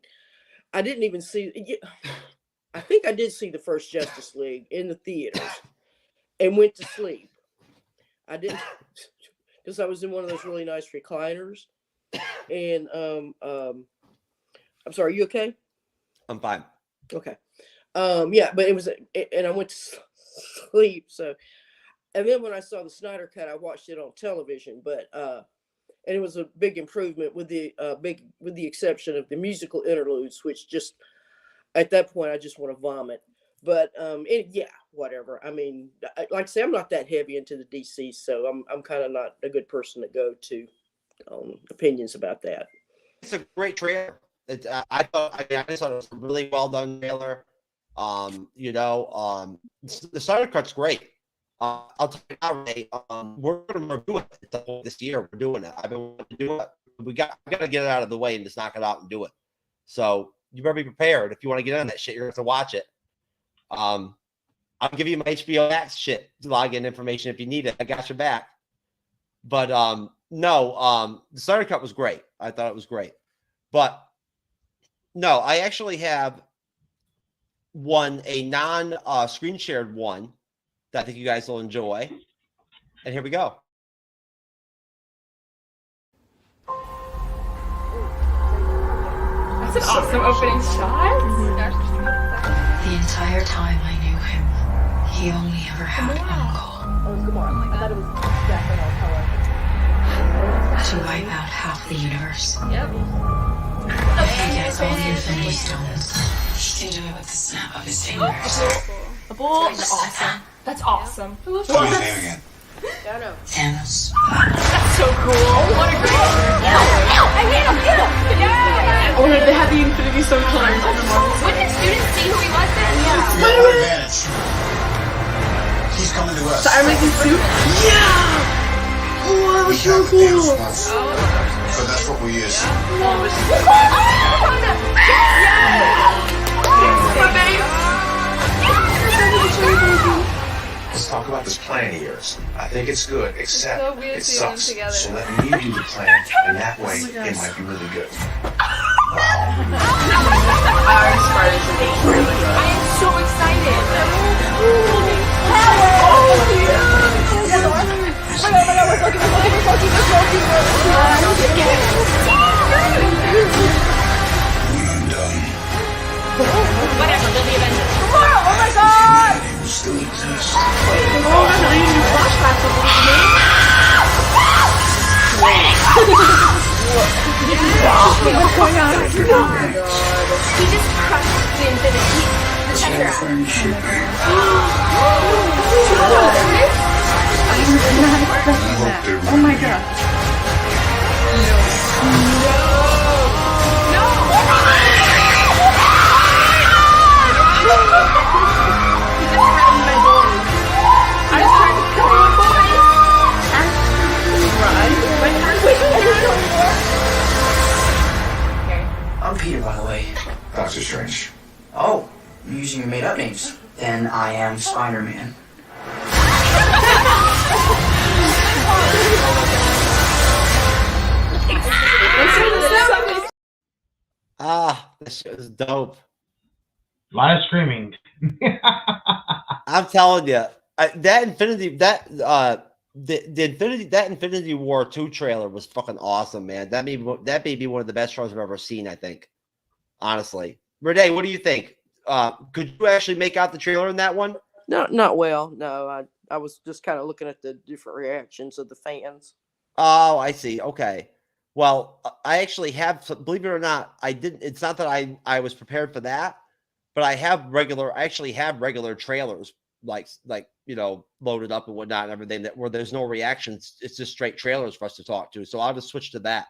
I didn't even see. I think I did see the first Justice League in the theaters and went to sleep. I didn't because I was in one of those really nice recliners. And I'm sorry, you okay? I'm fine. Okay. Yeah, but it was, and I went to sleep. So, and then when I saw the Snyder Cut, I watched it on television. But and it was a big improvement with the exception of the musical interludes, which just at that point I just want to vomit. But yeah, whatever. I mean, like I say, I'm not that heavy into the DC, so I'm kind of not a good person to go to opinions about that. It's a great trailer. I just thought it was a really well done trailer. The Snyder Cut's great. I'll tell you now, Renee, we're going to review it this year. We're doing it. I've been wanting to do it. We got to get it out of the way and just knock it out and do it. So you better be prepared. If you want to get on that shit, you're going to have to watch it. I'll give you my HBO Max shit login information if you need it. I got your back. But the Snyder Cut was great. I thought it was great. But no, I actually have a non-screen shared one that I think you guys will enjoy. And here we go. That's an awesome opening shot. The entire time I knew him, he only ever had one goal. Oh, come on. I thought it was exactly on color. To wipe out half the universe. Yep. He gets all the Infinity Stones. He can do it with the snap of his fingers. A bull. That's awesome. That's awesome. What's his name again? Thanos. That's so cool. What a great. I hit him. Yeah. Oh, they had the Infinity Stone colors on the marbles. Wouldn't students see who he was then? Yeah. We have an advantage. He's coming to us. So I'm making suit? Yeah. Oh, that was so cool. So that's what we use. Let's talk about this plan of yours. I think it's good, except so weird it sucks. Together. So let me do the plan, and that way it might be really good. Our Spartans are being really good. I am so excited. I'm done. Whatever, they'll be Avengers. Tomorrow! Oh my god! Humanity will still exist. Oh, that's a really new flashback of what's going on? Oh my god. He just crushed the Infinity. The Tetra. I did not expect that. Oh my god. I'm Peter, by the way. Doctor Strange. Oh, you're using your made-up names. Then I am Spider-Man. This shit is dope. A lot of screaming. I'm telling you, that Infinity War 2 trailer was fucking awesome, man. That may be one of the best shows I've ever seen, I think. Honestly. Renee, what do you think? Could you actually make out the trailer in that one? No, not well. No, I was just kind of looking at the different reactions of the fans. Oh, I see. Okay. Well, I actually have, believe it or not, I didn't. It's not that I was prepared for that, but I actually have regular trailers like loaded up and whatnot and everything where there's no reactions. It's just straight trailers for us to talk to. So I'll just switch to that.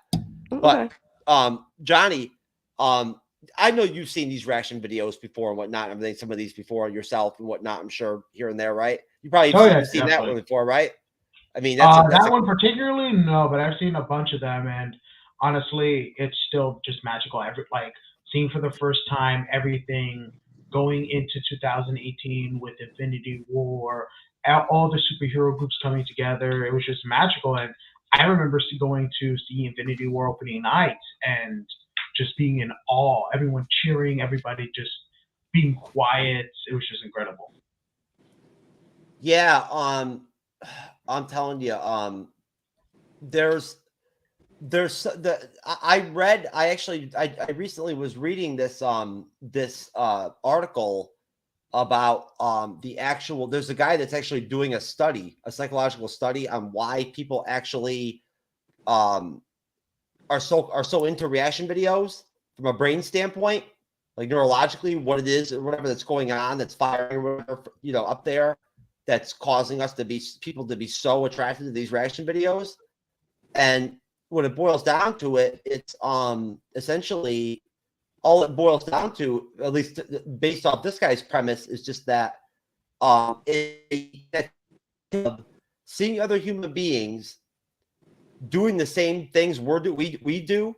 Okay. But Johnny, I know you've seen these reaction videos before and whatnot, and everything, some of these before yourself and whatnot, I'm sure, here and there, right? You probably seen that one before, right? I mean, that one particularly, no, but I've seen a bunch of them, and honestly, it's still just magical. Seeing for the first time everything going into 2018 with Infinity War, all the superhero groups coming together, it was just magical. And I remember going to see Infinity War opening night, and just being in awe, everyone cheering, everybody just being quiet. It was just incredible. Yeah, I'm telling you, there's I recently was reading this article about the actual, there's a guy that's actually doing a psychological study on why people actually are so into reaction videos from a brain standpoint, like neurologically, what it is or whatever that's going on, that's firing or whatever, up there, that's causing people to be so attracted to these reaction videos. And when it boils down to it, it's essentially all it boils down to, at least based off this guy's premise, is just that seeing other human beings doing the same things we do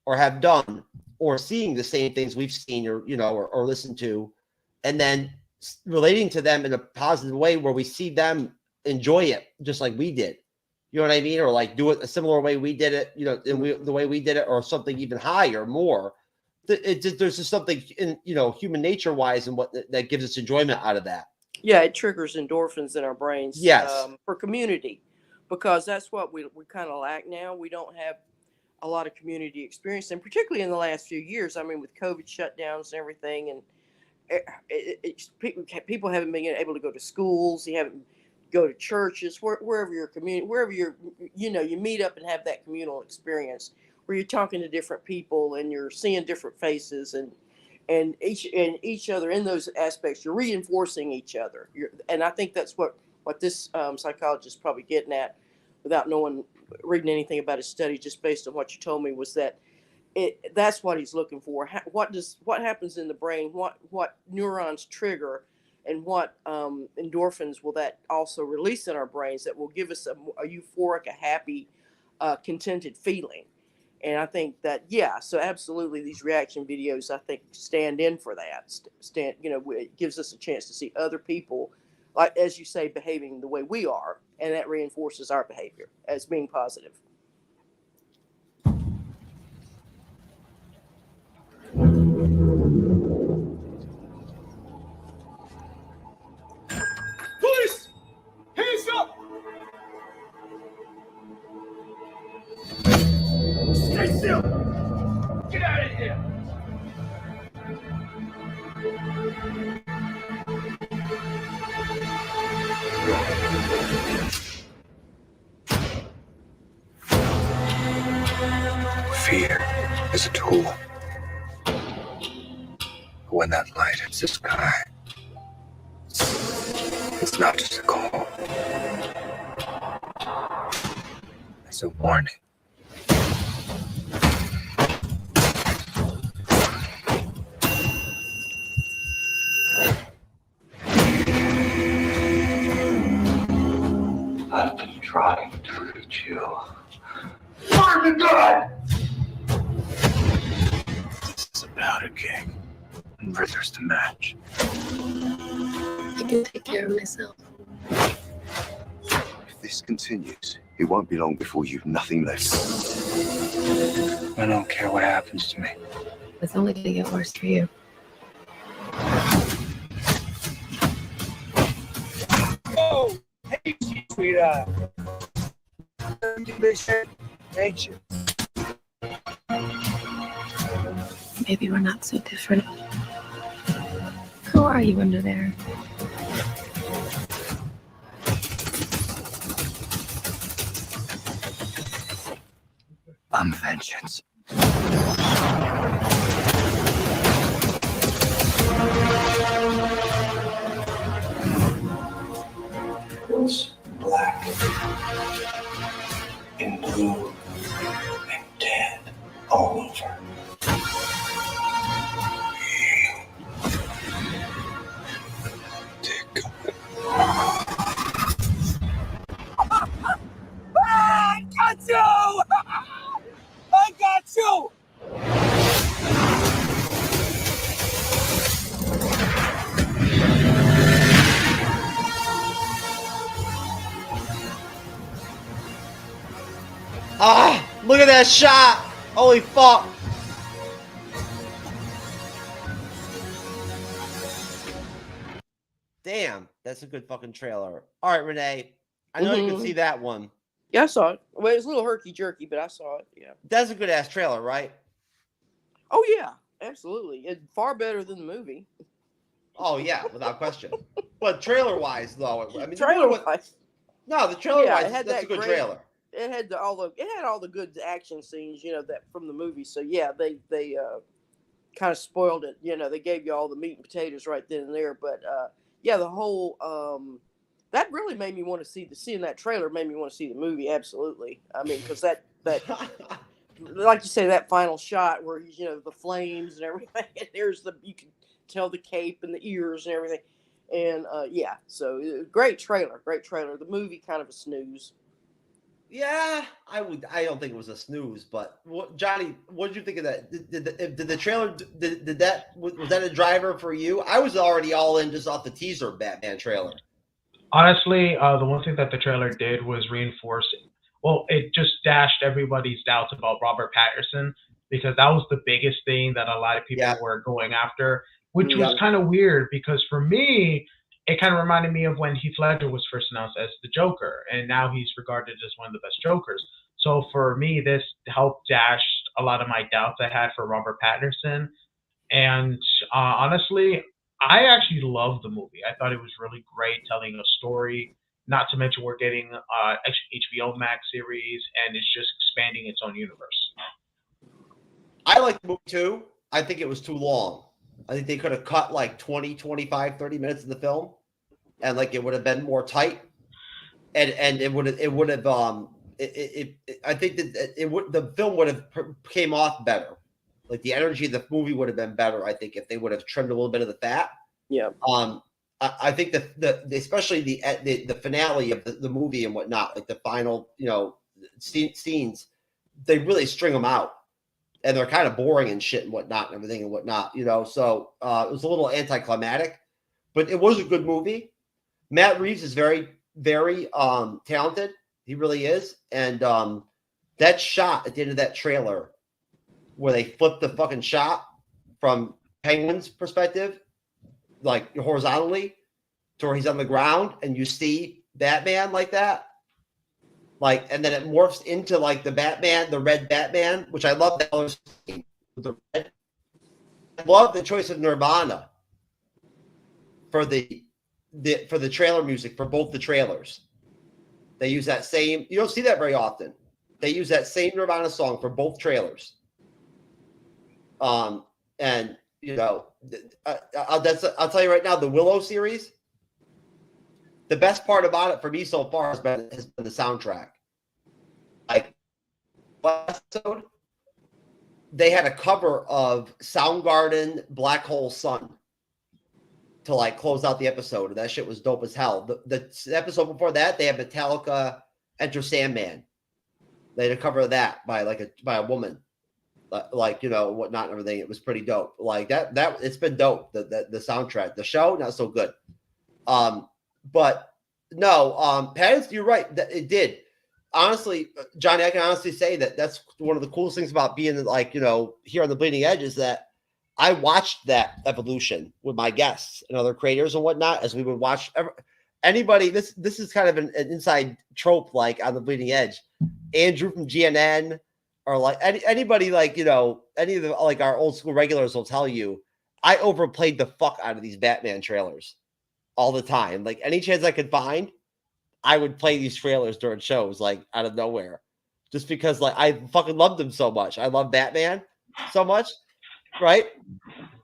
or have done, or seeing the same things we've seen or listened to, and then relating to them in a positive way where we see them enjoy it just like we did. You know what I mean? Or like do it a similar way we did it, the way we did it, or something even higher, more. There's just something in, human nature wise, and what that gives us enjoyment out of that. Yeah, it triggers endorphins in our brains. Yes. For community, because that's what we kind of lack now. We don't have a lot of community experience, and particularly in the last few years. I mean, with COVID shutdowns and everything, and people haven't been able to go to schools. You haven't go to churches, wherever your community, wherever you're, you meet up and have that communal experience where you're talking to different people and you're seeing different faces and each other in those aspects. You're reinforcing each other. And I think that's what this psychologist is probably getting at, without reading anything about his study, just based on what you told me, was that that's what he's looking for. What happens in the brain? What neurons trigger, and what endorphins will that also release in our brains that will give us a euphoric, a happy, contented feeling? And I think that, so absolutely, these reaction videos, I think, stand in for that. It gives us a chance to see other people, like, as you say, behaving the way we are, and that reinforces our behavior as being positive. Police! Hands up! Stay still! Get out of here! Fear is a tool. But when that light hits the sky, it's not just a call. It's a warning. I've been trying to reach you. Fire the gun! This is about a king. And where there's the match. I can take care of myself. If this continues, it won't be long before you've nothing left. I don't care what happens to me. It's only going to get worse for you. Oh, hey, sweetheart. Ain't you? Maybe we're not so different. Who are you under there? I'm vengeance. It's black and blue and dead all over. I got you! I got you! Ah, look at that shot! Holy fuck! Damn, that's a good fucking trailer. All right, Renee. I know you can see that one. Yeah, I saw it. Well, it was a little herky-jerky, but I saw it. Yeah. That's a good-ass trailer, right? Oh, yeah. Absolutely. It's far better than the movie. Oh, yeah, without question. But trailer-wise, though, I mean, trailer-wise. No, the trailer-wise, it had that's a good trailer. It had all the good action scenes, that from the movie. So yeah, they kind of spoiled it. They gave you all the meat and potatoes right then and there. But yeah, the whole that really made me want to seeing that trailer made me want to see the movie. Absolutely. I mean, because that like you say, that final shot where the flames and everything, and you can tell the cape and the ears and everything, and yeah, so great trailer. The movie kind of a snooze. Yeah, I don't think it was a snooze, but Johnny, what did you think of that? Did the trailer was that a driver for you? I was already all in just off the teaser Batman trailer. Honestly, the one thing that the trailer did was reinforce. Well, it just dashed everybody's doubts about Robert Pattinson, because that was the biggest thing that a lot of people were going after, which was kind of weird, because for me, it kind of reminded me of when Heath Ledger was first announced as the Joker, and now he's regarded as one of the best Jokers. So for me, this helped dash a lot of my doubts I had for Robert Pattinson. And honestly, I actually loved the movie. I thought it was really great, telling a story. Not to mention we're getting HBO Max series, and it's just expanding its own universe. I like the movie too. I think it was too long. I think they could have cut like 20, 25, 30 minutes of the film, and like it would have been more tight, and it would have I think that the film would have came off better. Like the energy of the movie would have been better, I think, if they would have trimmed a little bit of the fat. Yeah. I think the especially the finale of the movie and whatnot, like the final scenes, they really string them out. And they're kind of boring and shit and whatnot and everything and whatnot, So it was a little anticlimactic, but it was a good movie. Matt Reeves is very, very talented. He really is. And that shot at the end of that trailer where they flipped the fucking shot from Penguin's perspective, like horizontally, to where he's on the ground and you see Batman like that. Like, and then it morphs into like the Batman, the red Batman, which I love. The red. I love the choice of Nirvana for the trailer music for both the trailers. They use that same. You don't see that very often. They use that same Nirvana song for both trailers. And I'll tell you right now, the Willow series. The best part about it for me so far has been the soundtrack. Like last episode, they had a cover of Soundgarden "Black Hole Sun" to like close out the episode, and that shit was dope as hell. The episode before that, they had Metallica "Enter Sandman." They had a cover of that by a woman, whatnot and everything. It was pretty dope. Like that it's been dope. The soundtrack, the show not so good. But no, Pattinson, you're right. That it did. Honestly, Johnny, I can honestly say that that's one of the coolest things about being here on the Bleeding Edge is that I watched that evolution with my guests and other creators and whatnot as we would watch anybody. This is kind of an inside trope, like on the Bleeding Edge. Andrew from GNN or like anybody any of the like our old school regulars will tell you I overplayed the fuck out of these Batman trailers. All the time, like any chance I could find, I would play these trailers during shows, like out of nowhere, just because like I fucking loved them so much. I love Batman so much, right?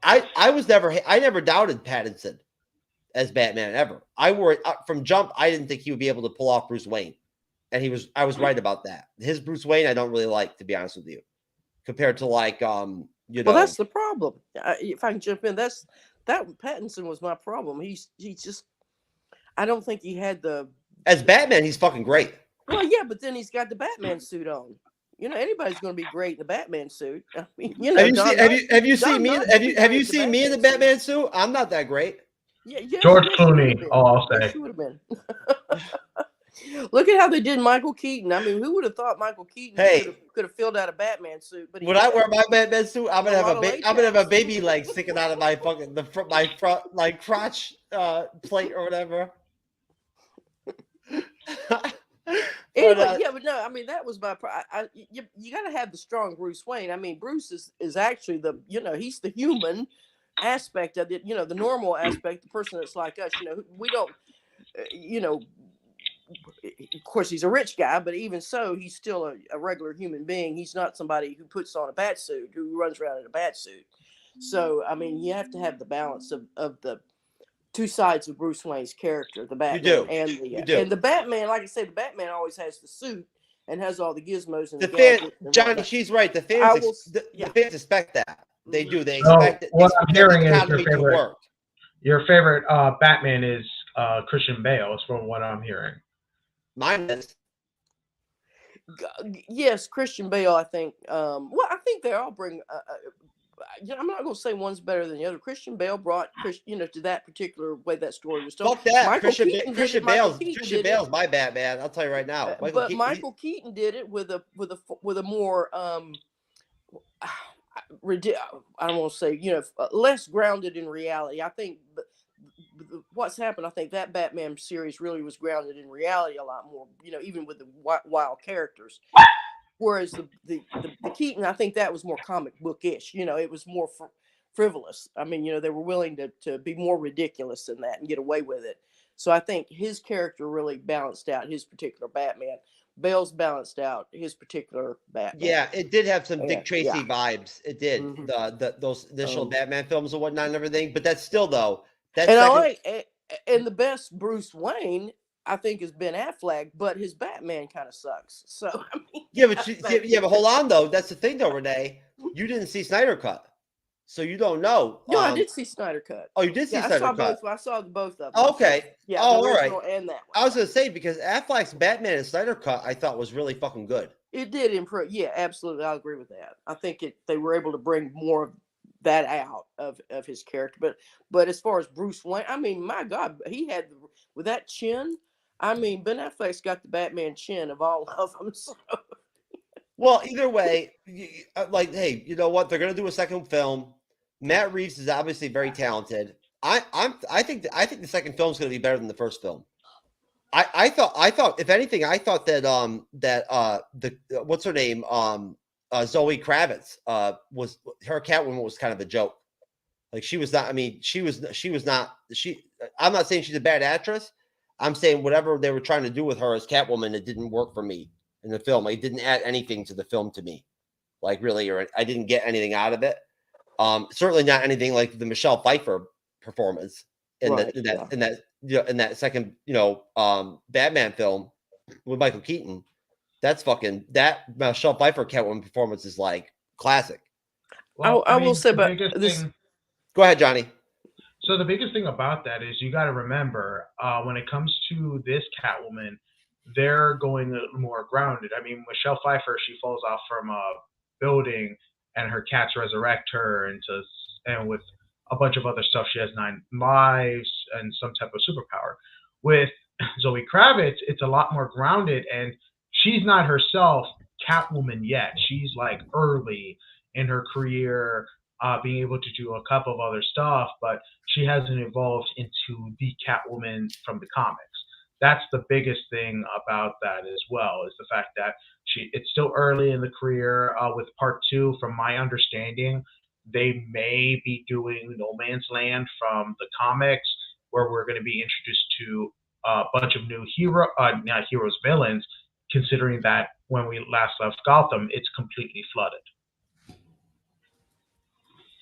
I never doubted Pattinson as Batman ever. I worried from jump. I didn't think he would be able to pull off Bruce Wayne, and I was right about that. His Bruce Wayne, I don't really like, to be honest with you, compared to like Well, that's the problem. If I can jump in, that Pattinson was my problem. He's just, I don't think he had as Batman, he's fucking great. Well, yeah, but then he's got the Batman suit on. Anybody's going to be great in the Batman suit. I mean, have you seen me in the Batman suit? I'm not that great. Yeah, George Clooney, all I'll say. Would have been. Look at how they did Michael Keaton. I mean, who would have thought Michael Keaton could have filled out a Batman suit? But when I wear my Batman suit, I'm gonna have a baby leg sticking out of my fucking my front like crotch plate or whatever. Anyway, but no, I mean that was my. You got to have the strong Bruce Wayne. I mean, Bruce is actually he's the human aspect of it. The normal aspect, the person that's like us. We don't. Of course, he's a rich guy, but even so, he's still a regular human being. He's not somebody who puts on a bat suit, who runs around in a bat suit. So, I mean, you have to have the balance of the two sides of Bruce Wayne's character, the Batman and the Batman. Like I said, the Batman always has the suit and has all the gizmos and the fans. Johnny, she's right. The fans, the fans expect that. They do. They expect it. What I'm hearing is your favorite Batman is Christian Bale. Is from what I'm hearing. Mine is. Yes, Christian Bale. I think. I think they all bring. I'm not going to say one's better than the other. Christian Bale brought to that particular way that story was told. Fuck that. Christian Bale's my Batman. I'll tell you right now. Michael Keaton did it with a more I don't want to say less grounded in reality. I think what's happened. I think that Batman series really was grounded in reality a lot more. Even with the wild characters. Whereas the Keaton, I think that was more comic bookish. It was more frivolous. I mean, they were willing to be more ridiculous than that and get away with it. So I think his character really balanced out his particular Batman. Bale's balanced out his particular Batman. Yeah, it did have some Dick Tracy vibes. It did. Mm-hmm. Those initial Batman films and whatnot and everything. But that's still though. And the best Bruce Wayne, I think, is Ben Affleck, but his Batman kind of sucks. So I mean, but hold on though. That's the thing though, Renee. You didn't see Snyder Cut, so you don't know. No, I did see Snyder Cut. Oh, you did see Snyder Cut. I saw both of them. Okay. Yeah. Oh, all right. And that one. I was gonna say because Affleck's Batman and Snyder Cut, I thought was really fucking good. It did improve. Yeah, absolutely. I agree with that. I think they were able to bring more of that out of his character. But as far as Bruce Wayne, I mean, my God, he had with that chin. I mean, Ben Affleck's got the Batman chin of all of them. So. Well, either way, hey, you know what? They're gonna do a second film. Matt Reeves is obviously very talented. I think the second film is gonna be better than the first film. I thought if anything, I thought that what's her name Zoe Kravitz was her Catwoman was kind of a joke. Like she was not. I mean, she was not. I'm not saying she's a bad actress. I'm saying whatever they were trying to do with her as Catwoman, it didn't work for me in the film. It didn't add anything to the film to me, like really, or I didn't get anything out of it. Certainly not anything like the Michelle Pfeiffer performance in that second Batman film with Michael Keaton. That Michelle Pfeiffer Catwoman performance is like classic. Well, I will say about this. Go ahead, Johnny. So the biggest thing about that is you got to remember when it comes to this Catwoman, they're going a little more grounded. I mean, Michelle Pfeiffer, she falls off from a building and her cats resurrect her and with a bunch of other stuff. She has 9 lives and some type of superpower. With Zoe Kravitz, it's a lot more grounded, and she's not herself Catwoman yet. She's like early in her career, being able to do a couple of other stuff, but she hasn't evolved into the Catwoman from the comics. That's the biggest thing about that as well, is the fact that it's still early in the career. With part 2, from my understanding, they may be doing No Man's Land from the comics, where we're going to be introduced to a bunch of new villains, considering that when we last left Gotham, it's completely flooded.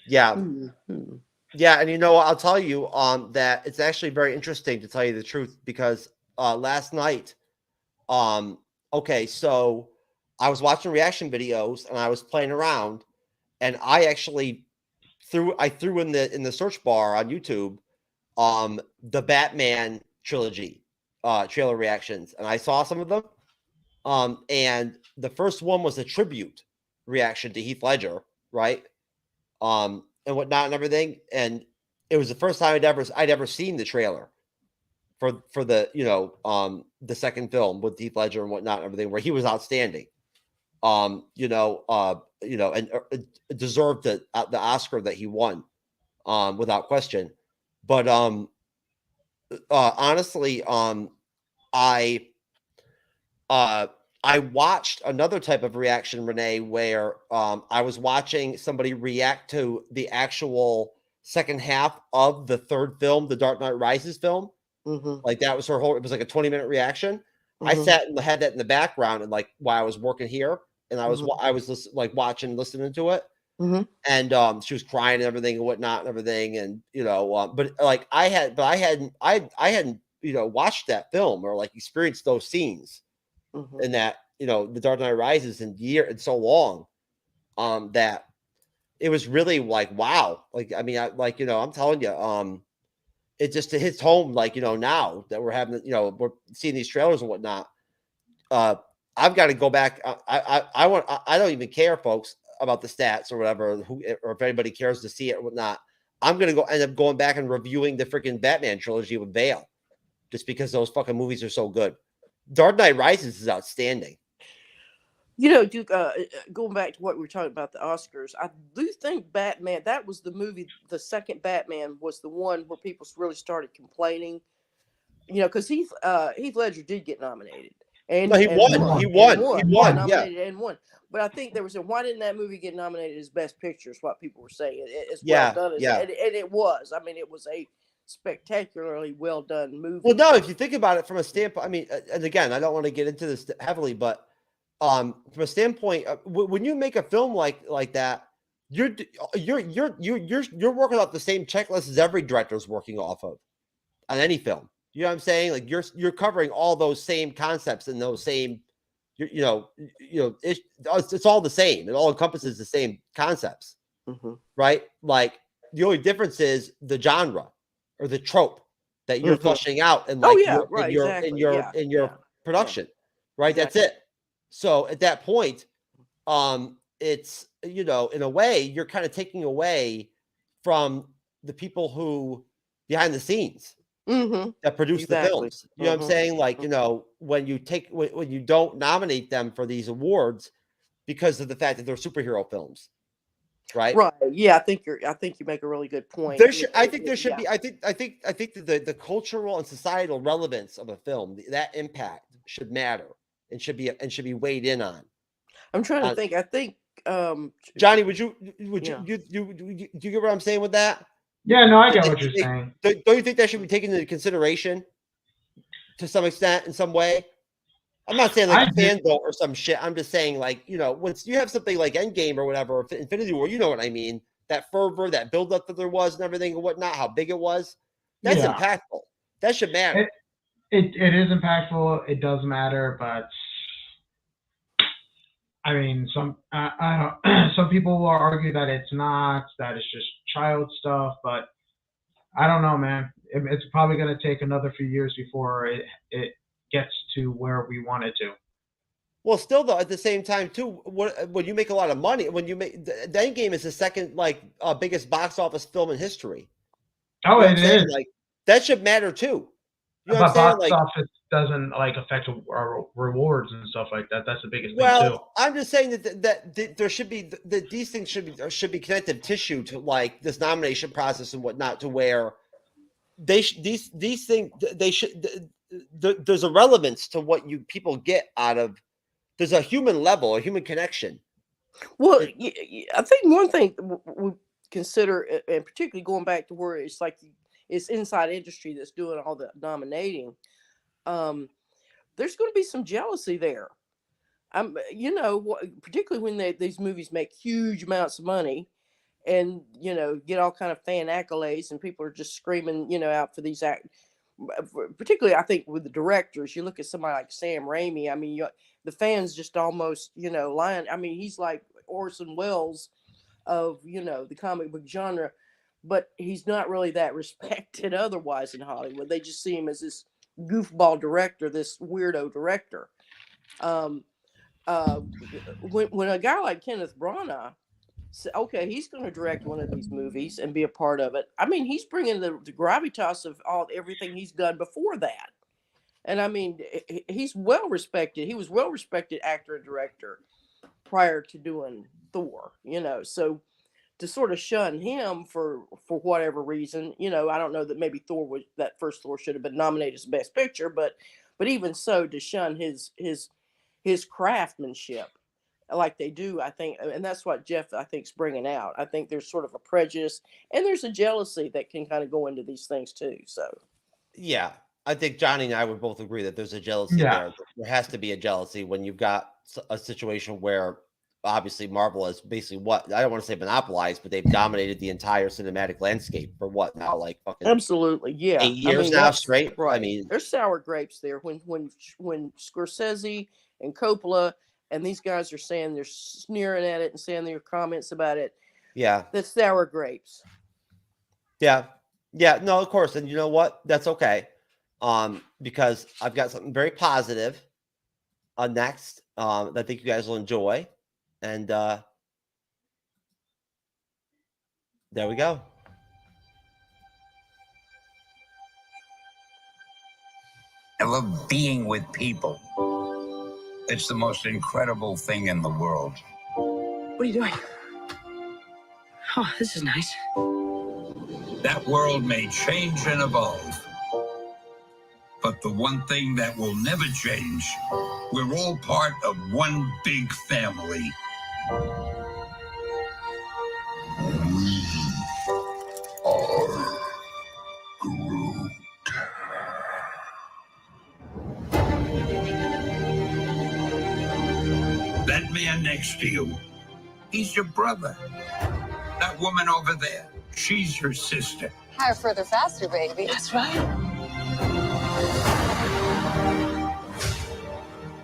Yeah. Mm-hmm. Yeah, and I'll tell you that it's actually very interesting, to tell you the truth, because last night, so I was watching reaction videos and I was playing around, and I actually threw in the search bar on YouTube the Batman trilogy trailer reactions, and I saw some of them. And the first one was a tribute reaction to Heath Ledger, right? And whatnot and everything. And it was the first time I'd ever seen the trailer. for the the second film with Heath Ledger and whatnot and everything, where he was outstanding. And deserved the Oscar that he won, without question. But honestly, I watched another type of reaction, Renee, where I was watching somebody react to the actual second half of the third film, the Dark Knight Rises film. Like that was her whole. It was like a 20-minute reaction. I sat and had that in the background, and like while I was working here, and I was listening to it, and she was crying and everything and whatnot and everything, and but like I hadn't watched that film or like experienced those scenes in that the Dark Knight Rises in so long, that it was really like wow. Like I mean, I'm telling you, it just hits home like now that we're having we're seeing these trailers and whatnot. I've got to go back. I don't even care, folks, about the stats or whatever, or if anybody cares to see it or whatnot. I'm gonna end up going back and reviewing the freaking Batman trilogy with Bale, just because those fucking movies are so good. Dark Knight Rises is outstanding. Duke, going back to what we were talking about, the Oscars, I do think Batman, that was the movie, the second Batman was the one where people really started complaining, because Heath Ledger did get nominated. And no, he won. Nominated and won. But I think there was why didn't that movie get nominated as Best Picture is what people were saying. It's well done. And it was. I mean, it was a spectacularly well done movie. Well, no, if you think about it from a standpoint, I mean, and again, I don't want to get into this heavily, but from a standpoint, when you make a film like that, you're working off the same checklist as every director's working off of on any film. You know what I'm saying? Like you're covering all those same concepts and those same, it's all the same. It all encompasses the same concepts, right? Like the only difference is the genre or the trope that you're fleshing out and in your production, right? Exactly. That's it. So at that point, it's in a way you're kind of taking away from the people who behind the scenes that produce the films. You know what I'm saying? Like when you don't nominate them for these awards because of the fact that they're superhero films, right? Right. Yeah, I think you make a really good point. I think there should be. I think that the cultural and societal relevance of a film, that impact should matter. And should be weighed in on. I'm trying to think. I think Johnny, would you get what I'm saying with that? Yeah, no, I get what you're saying. Don't you think that should be taken into consideration to some extent, in some way? I'm not saying like a fan vote or some shit. I'm just saying like once you have something like Endgame or whatever, or Infinity War, you know what I mean? That fervor, that buildup that there was, and everything and whatnot, how big it was. That's impactful. That should matter. It is impactful. It does matter, but I mean, some people will argue that it's not, that it's just child stuff. But I don't know, man. It's probably going to take another few years before it gets to where we want it to. Well, still though, at the same time too, when you make a lot of money, when you make the Endgame is the second biggest box office film in history. Oh, it is. Like that should matter too. You know but box office doesn't rewards and stuff like that. That's the biggest thing too. I'm just saying that there should be that these things should be connective tissue to like this nomination process and whatnot, to where these things they should. There's a relevance to what people get out of. There's a human level, a human connection. Well, I think one thing we consider, and particularly going back to where it's like it's inside industry that's doing all the nominating. There's going to be some jealousy there. Particularly when these movies make huge amounts of money, and get all kind of fan accolades, and people are just screaming, out for these particularly, I think with the directors, you look at somebody like Sam Raimi. I mean, the fans just almost, lying. I mean, he's like Orson Welles of, the comic book genre, but he's not really that respected otherwise in Hollywood. They just see him as this goofball director, this weirdo director. When a guy like Kenneth Branagh okay, he's going to direct one of these movies and be a part of it. I mean, he's bringing the gravitas of everything he's done before that. And I mean, he's well respected. He was well respected actor and director prior to doing Thor, so to sort of shun him for whatever reason, I don't know that maybe that first Thor should have been nominated as Best Picture, but even so, to shun his craftsmanship like they do, I think, and that's what Jeff, I think, is bringing out. I think there's sort of a prejudice and there's a jealousy that can kind of go into these things too. So, yeah, I think Johnny and I would both agree that there's a jealousy there. There has to be a jealousy when you've got a situation where obviously Marvel has basically I don't want to say monopolized, but they've dominated the entire cinematic landscape for what now, like fucking absolutely, yeah, 8 years now straight. Right. I mean, there's sour grapes there when Scorsese and Coppola and these guys are saying they're sneering at it and saying their comments about it. Yeah, that's sour grapes. Yeah, no, of course, and you know what? That's okay, because I've got something very positive next that I think you guys will enjoy, and there we go. I love being with people. It's the most incredible thing in the world. What are you doing? Oh, this is nice. That world may change and evolve, but the one thing that will never change, we're all part of one big family. We are Groot. That man next to you, he's your brother. That woman over there, she's your sister. Higher, further, faster, baby. That's right.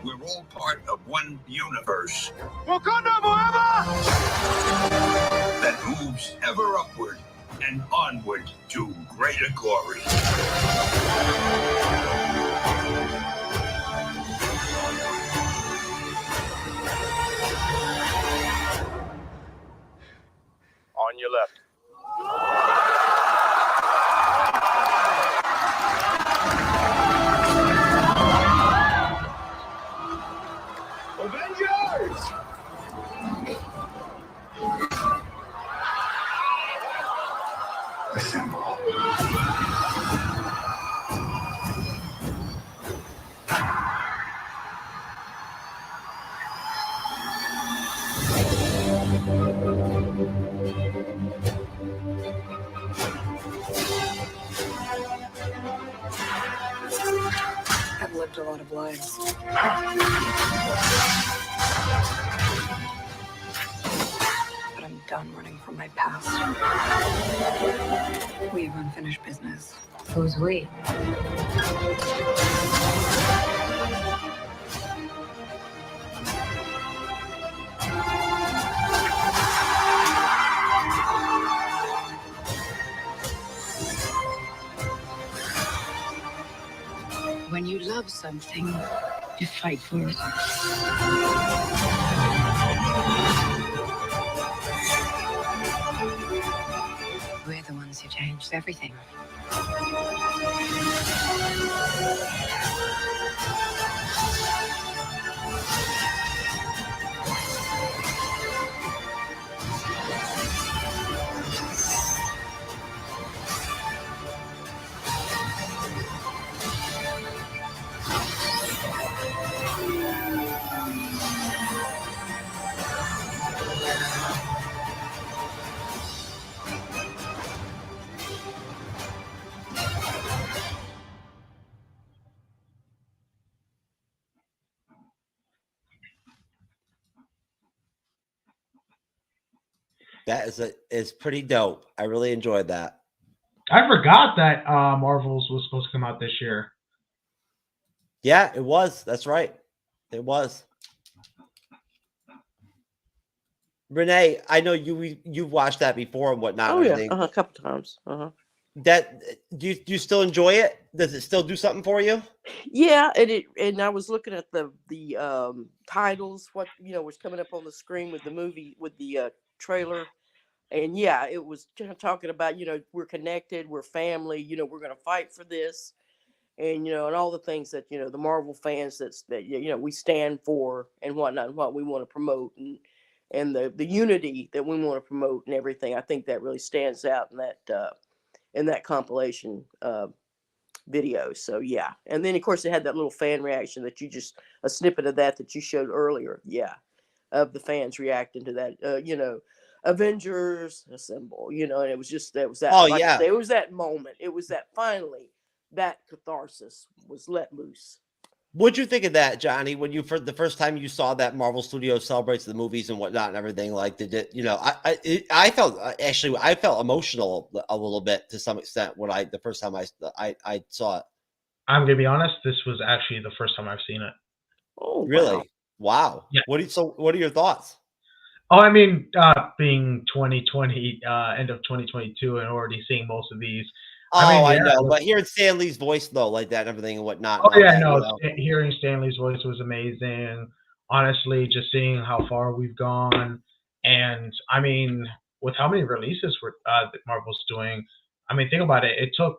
We're all part of one universe Wakanda forever! that moves ever upward and onward to greater glory. On your left. Avengers! Assemble. I've lived a lot of lives. But I'm done running from my past. We have unfinished business. Who's we? When you love something, you fight for it. We're the ones who changed everything. That is pretty dope. I really enjoyed that. I forgot that Marvels was supposed to come out this year. Yeah, it was. That's right. It was. Renee, I know you've watched that before and whatnot. Oh yeah, a couple times. That do you still enjoy it? Does it still do something for you? Yeah, and I was looking at the titles, what was coming up on the screen with the movie with the trailer. And yeah, it was talking about, we're connected, we're family, we're going to fight for this. And, and all the things that, the Marvel fans that we stand for and whatnot, and what we want to promote, and the unity that we want to promote and everything. I think that really stands out in that compilation video. So yeah. And then of course they had that little fan reaction that a snippet of that you showed earlier. Yeah. Of the fans reacting to that, Avengers assemble, and it was that. Oh, like yeah. I say, it was that moment. It was that finally that catharsis was let loose. What'd you think of that, Johnny? When you the first time you saw that Marvel Studios celebrates the movies and whatnot and everything, like I felt emotional a little bit to some extent when the first time I saw it. I'm gonna be honest. This was actually the first time I've seen it. Oh, really? Wow. Yeah. What are your thoughts? Oh, I mean, being 2020, end of 2022, and already seeing most of these. I know, but hearing Stan Lee's voice though, like that and everything and whatnot. Oh yeah, no, hearing Stanley's voice was amazing. Honestly, just seeing how far we've gone, and I mean, with how many releases that Marvel's doing, I mean, think about it. It took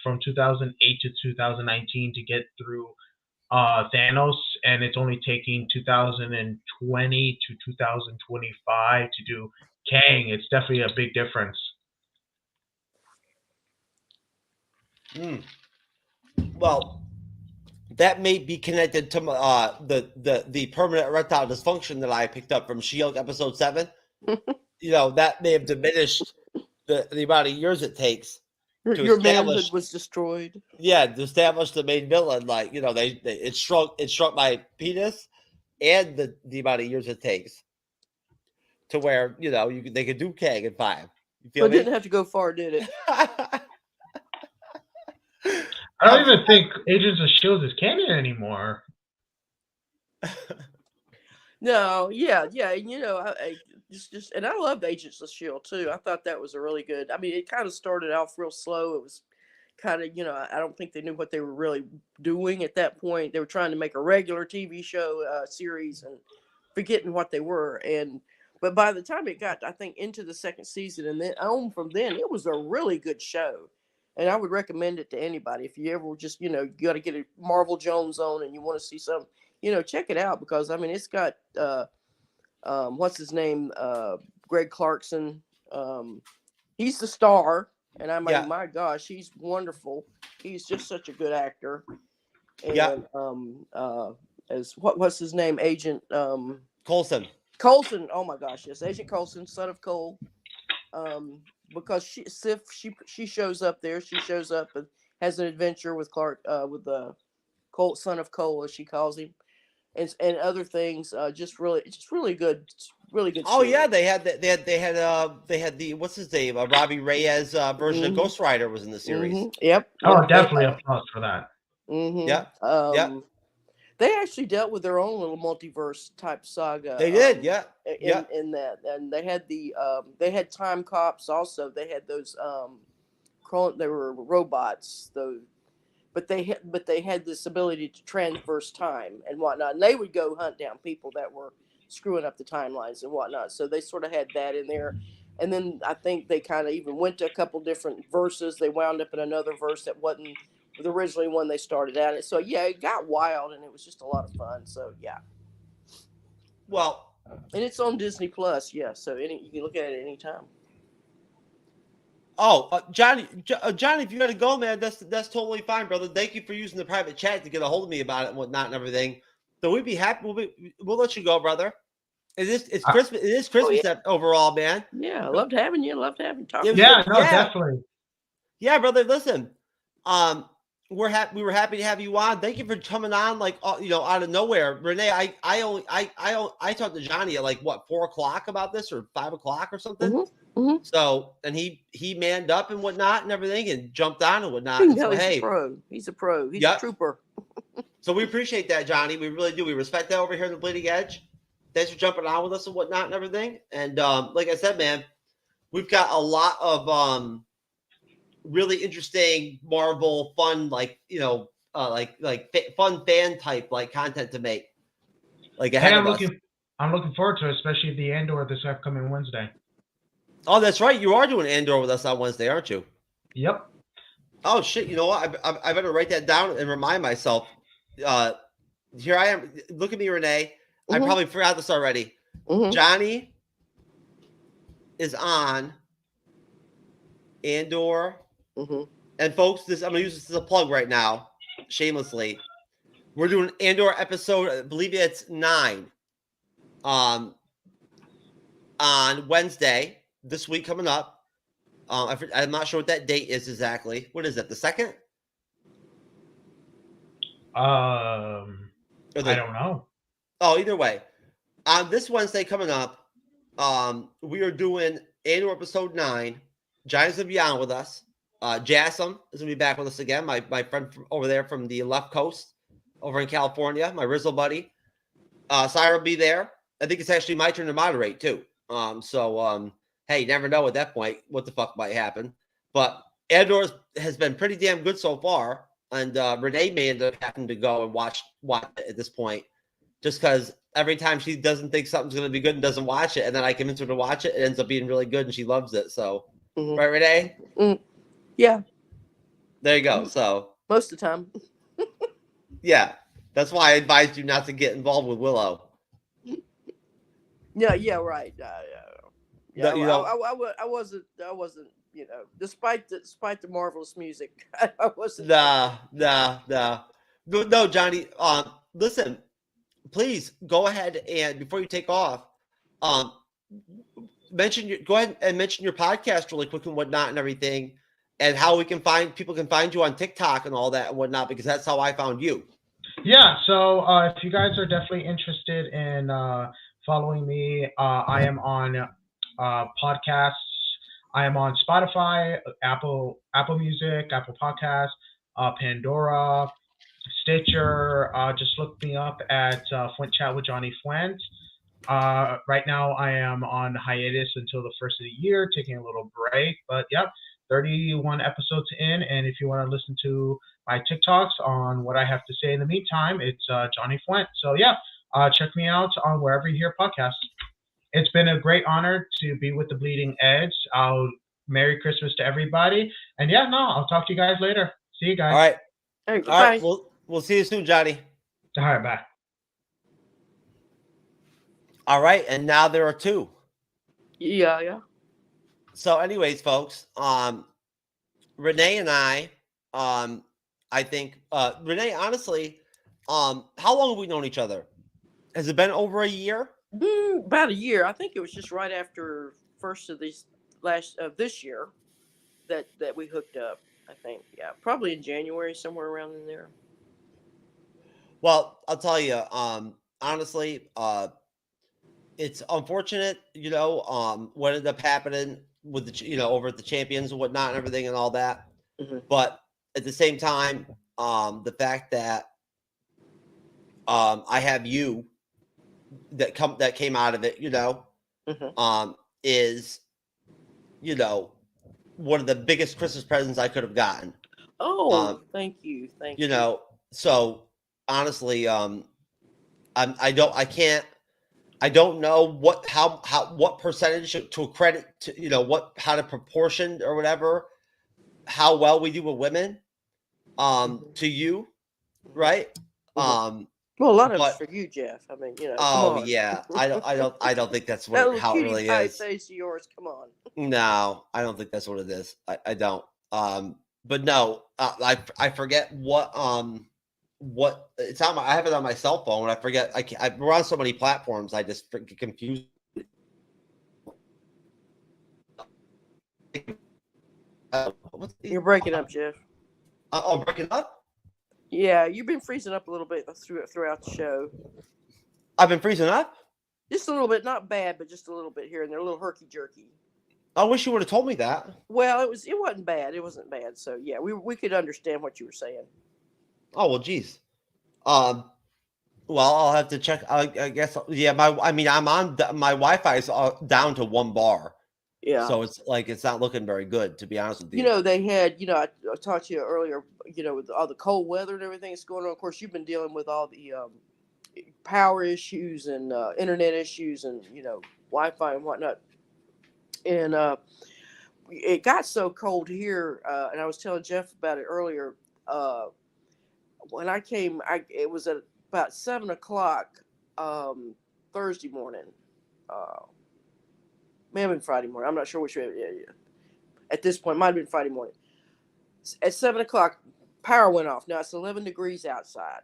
from 2008 to 2019 to get through Thanos, and it's only taking 2020 to 2025 to do Kang. It's definitely a big difference. Well, that may be connected to the permanent erectile dysfunction that I picked up from She-Hulk episode 7. That may have diminished the amount of years it takes to your establish. manhood was destroyed. Yeah, to establish the main villain, like it shrunk my penis, and the amount of years it takes to where they could do Kang in 5. You feel But me? didn't have to go far, did it? I don't even think Agents of S.H.I.E.L.D. is canon anymore. No, yeah, I just and I loved Agents of S.H.I.E.L.D. too. I thought that was a really good. I mean, it kind of started off real slow. It was kind of, I don't think they knew what they were really doing at that point. They were trying to make a regular TV show series and forgetting what they were. But by the time it got, I think, into the second season and then on from then, it was a really good show. And I would recommend it to anybody. If you ever just, you got to get a Marvel Jones on and you want to see some, check it out. Because, I mean, it's got, what's his name? Greg Clarkson. He's the star. And I mean, my gosh, he's wonderful. He's just such a good actor. And, what's his name? Agent Coulson. Coulson. Oh, my gosh. Yes. Agent Coulson, son of Cole. Because she shows up there. She shows up and has an adventure with Clark, with the Colt, son of Cole, as she calls him, and other things. Just really good, really good. Oh yeah, they had the what's his name? Robbie Reyes version of Ghost Rider was in the series. Yep. Oh, definitely applause for that. Yep. They actually dealt with their own little multiverse type saga. They did, in that, and they had they had time cops also. They had those they were robots though, but they had this ability to transverse time and whatnot. And they would go hunt down people that were screwing up the timelines and whatnot. So they sort of had that in there. And then I think they kind of even went to a couple different verses. They wound up in another verse that wasn't the originally one they started at. So yeah, it got wild and it was just a lot of fun. So yeah. Well, and it's on Disney Plus, yeah. So you can look at it anytime. Oh, Johnny, if you got to go, man, that's totally fine, brother. Thank you for using the private chat to get a hold of me about it and whatnot and everything. So we'd be happy. We'll let you go, brother. It's Christmas. It is Christmas overall, man. Yeah, I loved having you. Definitely. Yeah, brother. listen, we were happy to have you on. Thank you for coming on, like, out of nowhere. Renee, I talked to Johnny at like 4:00 about this or 5:00 or something. Mm-hmm. So, and he manned up and whatnot and everything and jumped on and whatnot. So, he's a pro. He's a pro. He's a trooper. So we appreciate that, Johnny. We really do. We respect that over here in the Bleeding Edge. Thanks for jumping on with us and whatnot and everything. And like I said, man, we've got a lot of really interesting Marvel fun, like fun fan type like content to make. Like ahead of us. I'm looking forward to it, especially the Andor this upcoming Wednesday. Oh, that's right. You are doing Andor with us on Wednesday, aren't you? Yep. Oh shit! You know what? I better write that down and remind myself. Here I am. Look at me, Renee. I probably forgot this already. Johnny is on Andor, and folks, I'm gonna use this as a plug right now, shamelessly. We're doing Andor episode, I believe it's 9, on Wednesday this week coming up. I'm not sure what that date is exactly. What is that? The 2nd? I don't know. Oh, either way, on this Wednesday coming up, we are doing Andor episode 9. Giants will be on with us. Jassam is gonna be back with us again. My friend over there from the left coast, over in California. My Rizzle buddy. Syra will be there. I think it's actually my turn to moderate too. Hey, you never know at that point what the fuck might happen. But Andor has been pretty damn good so far, and Renee may end up having to go and watch it at this point, just because every time she doesn't think something's going to be good and doesn't watch it, and then I convince her to watch it, it ends up being really good and she loves it. So, right, Renee? Yeah. There you go. So most of the time. Yeah, that's why I advised you not to get involved with Willow. Yeah, right. Yeah, No, I wasn't. You know, despite the marvelous music, I wasn't. Nah. No, Johnny. Listen, please go ahead and before you take off, go ahead and mention your podcast really quick and whatnot and everything, and how people can find you on TikTok and all that and whatnot, because that's how I found you. Yeah, so if you guys are definitely interested in following me, I am on podcasts. I am on Spotify, Apple Music, Apple Podcasts, Pandora, Stitcher. Just look me up at Flint Chat with Johnny Flint. Right now, I am on hiatus until the first of the year, taking a little break. But yep, 31 episodes in, and if you want to listen to my TikToks on what I have to say in the meantime, it's Johnny Flint. So yeah, check me out on wherever you hear podcasts. It's been a great honor to be with the Bleeding Edge. Merry Christmas to everybody, and yeah, I'll talk to you guys later. See you guys. All right. Hey, all right. We'll see you soon, Johnny. All right, bye. All right, and now there are 2. Yeah. So, anyways, folks, Renee and I think Renee, honestly, how long have we known each other? Has it been over a year? About a year. I think it was just right after first of this year that we hooked up. I think, yeah, probably in January, somewhere around in there. Well, I'll tell you, honestly, it's unfortunate, what ended up happening with the, over at the Champions and whatnot and everything and all that. But at the same time, the fact that I have you that came out of it, is, one of the biggest Christmas presents I could have gotten. Oh, thank you. So honestly, I don't know what percentage to credit to, how to proportion or whatever, how well we do with women, to you, right? Well, a lot of it's for you, Jeff. I mean, Oh yeah, I don't think that's how it really is. Face of yours, come on. No, I don't think that's what it is. I don't. But no, I forget what it's on I have it on my cell phone. I forget. We're on so many platforms. I just get confused. You're breaking up, Jeff. Oh, breaking up? Yeah, you've been freezing up a little bit throughout the show. I've been freezing up? Just a little bit, not bad, but just a little bit here and there, a little herky-jerky. I wish you would have told me that. Well, it wasn't bad. It wasn't bad. So yeah, we could understand what you were saying. Oh well, geez. Well, I'll have to check. I guess yeah. I'm on my Wi-Fi is down to 1 bar. Yeah. So it's not looking very good, to be honest with you. They had, I talked to you earlier, with all the cold weather and everything that's going on. Of course, you've been dealing with all the power issues and internet issues and Wi-Fi and whatnot. And it got so cold here, and I was telling Jeff about it earlier. When I came, it was at about 7:00 Thursday morning. May have been Friday morning. I'm not sure which way. Yeah. At this point, might have been Friday morning. At 7:00, power went off. Now it's 11 degrees outside.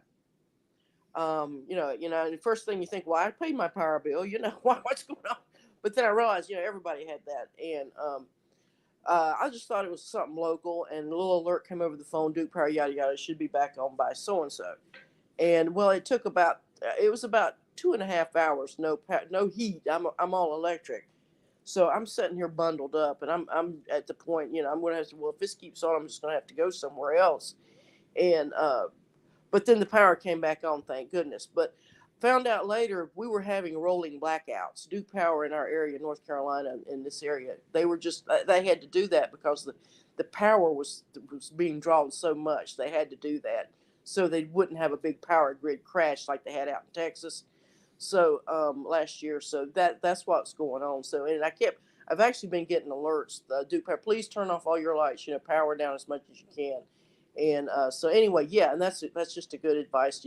And the first thing you think, well, I paid my power bill. What's going on? But then I realized, everybody had that, and I just thought it was something local. And a little alert came over the phone: Duke Power, yada yada, it should be back on by so and so. And well, it was about 2.5 hours, no heat. I'm all electric. So I'm sitting here bundled up, and I'm at the point, I'm going to have to, well, if this keeps on, I'm just going to have to go somewhere else. And, but then the power came back on, thank goodness. But found out later we were having rolling blackouts. Duke Power in our area, North Carolina, in this area, they had to do that because the power was being drawn so much. They had to do that so they wouldn't have a big power grid crash like they had out in Texas. So last year, so that's what's going on. So, and I've actually been getting alerts. Duke Power, please turn off all your lights. Power down as much as you can. And so anyway, yeah, and that's just a good advice.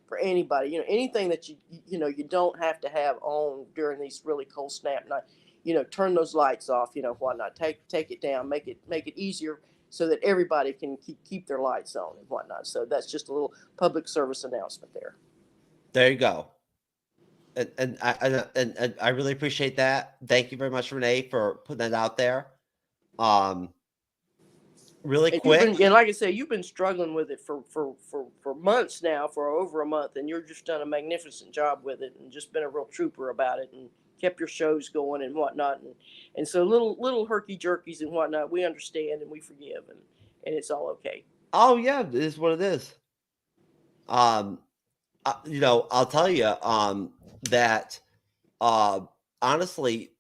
For anybody, anything that you don't have to have on during these really cold snap night. Turn those lights off. Whatnot. Take it down. Make it easier so that everybody can keep their lights on and whatnot. So that's just a little public service announcement there. There you go. And I really appreciate that. Thank you very much, Renee, for putting that out there. Really quick. And like I say, you've been struggling with it for months now, for over a month, and you're just done a magnificent job with it, and just been a real trooper about it, and kept your shows going and whatnot, and so little herky jerkies and whatnot, we understand and we forgive, and it's all okay. Oh yeah, it is what it is. I'll tell you that honestly,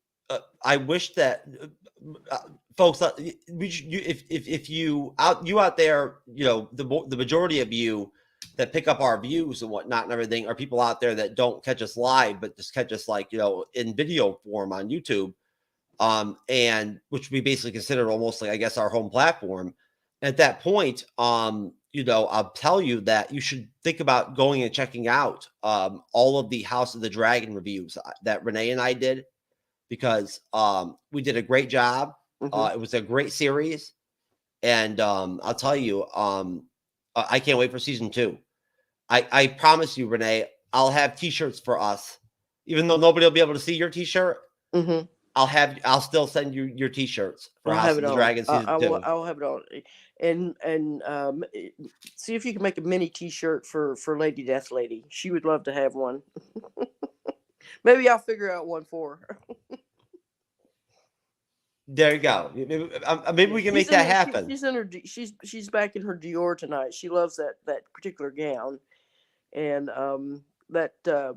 I wish that folks, if you out there, the majority of you that pick up our views and whatnot and everything are people out there that don't catch us live, but just catch us in video form on YouTube, and which we basically consider almost like, I guess, our home platform. At that point, I'll tell you that you should think about going and checking out all of the House of the Dragon reviews that Renee and I did, because we did a great job. Mm-hmm. It was a great series, and I'll tell you, I can't wait for season 2. I promise you, Renee, I'll have T-shirts for us, even though nobody will be able to see your T-shirt. Mm-hmm. I'll still send you your T-shirts for House of the Dragon season 2. I'll have it on, and see if you can make a mini T-shirt for Lady Death Lady. She would love to have one. Maybe I'll figure out one for her. There you go. Maybe we can make that happen. She's back in her Dior tonight. She loves that particular gown, and there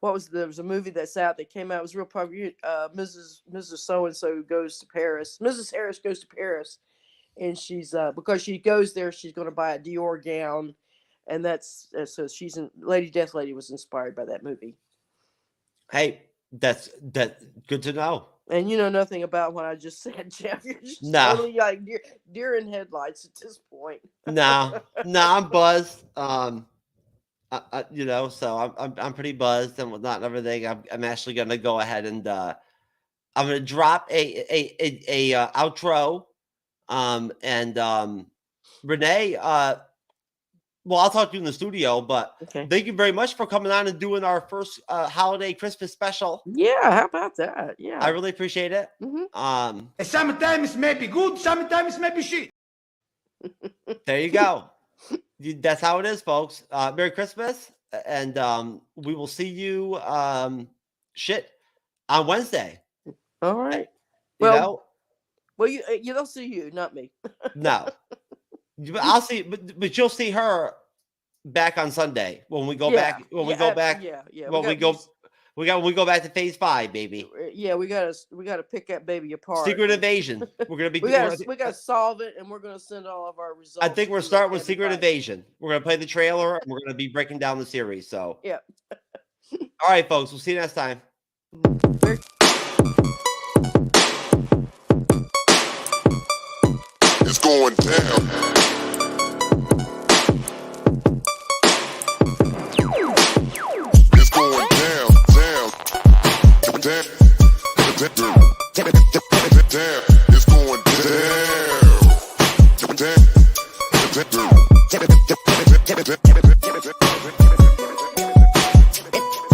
was a movie that's out that came out. It was real popular. Mrs. So and So goes to Paris. Mrs. Harris goes to Paris, and she's because she goes there, she's going to buy a Dior gown, and that's so Lady Death Lady was inspired by that movie. Hey, that's good to know. And you know nothing about what I just said, Jeff. You're just totally like deer in headlights at this point. No, I'm buzzed. So I'm pretty buzzed and whatnot and everything. I'm actually gonna go ahead and I'm gonna drop a outro. Renee, well, I'll talk to you in the studio, but Thank you very much for coming on and doing our first holiday Christmas special. Yeah, how about that? Yeah, I really appreciate it. Mm-hmm. Sometimes maybe good, sometimes maybe shit. There you go. That's how it is, folks. Merry Christmas, and we will see you on Wednesday. All right. Well, you don't see you, not me. No. I'll see, but you'll see her back on Sunday when we go back. When we go back, yeah. We go back to phase 5, baby. Yeah, we gotta pick that baby apart. Secret Invasion. We're gonna be. we gotta solve it, and we're gonna send all of our results. I think we're starting with Secret Invasion. We're gonna play the trailer, and we're gonna be breaking down the series. So yeah. All right, folks. We'll see you next time. It's going down. Damn, it's going down.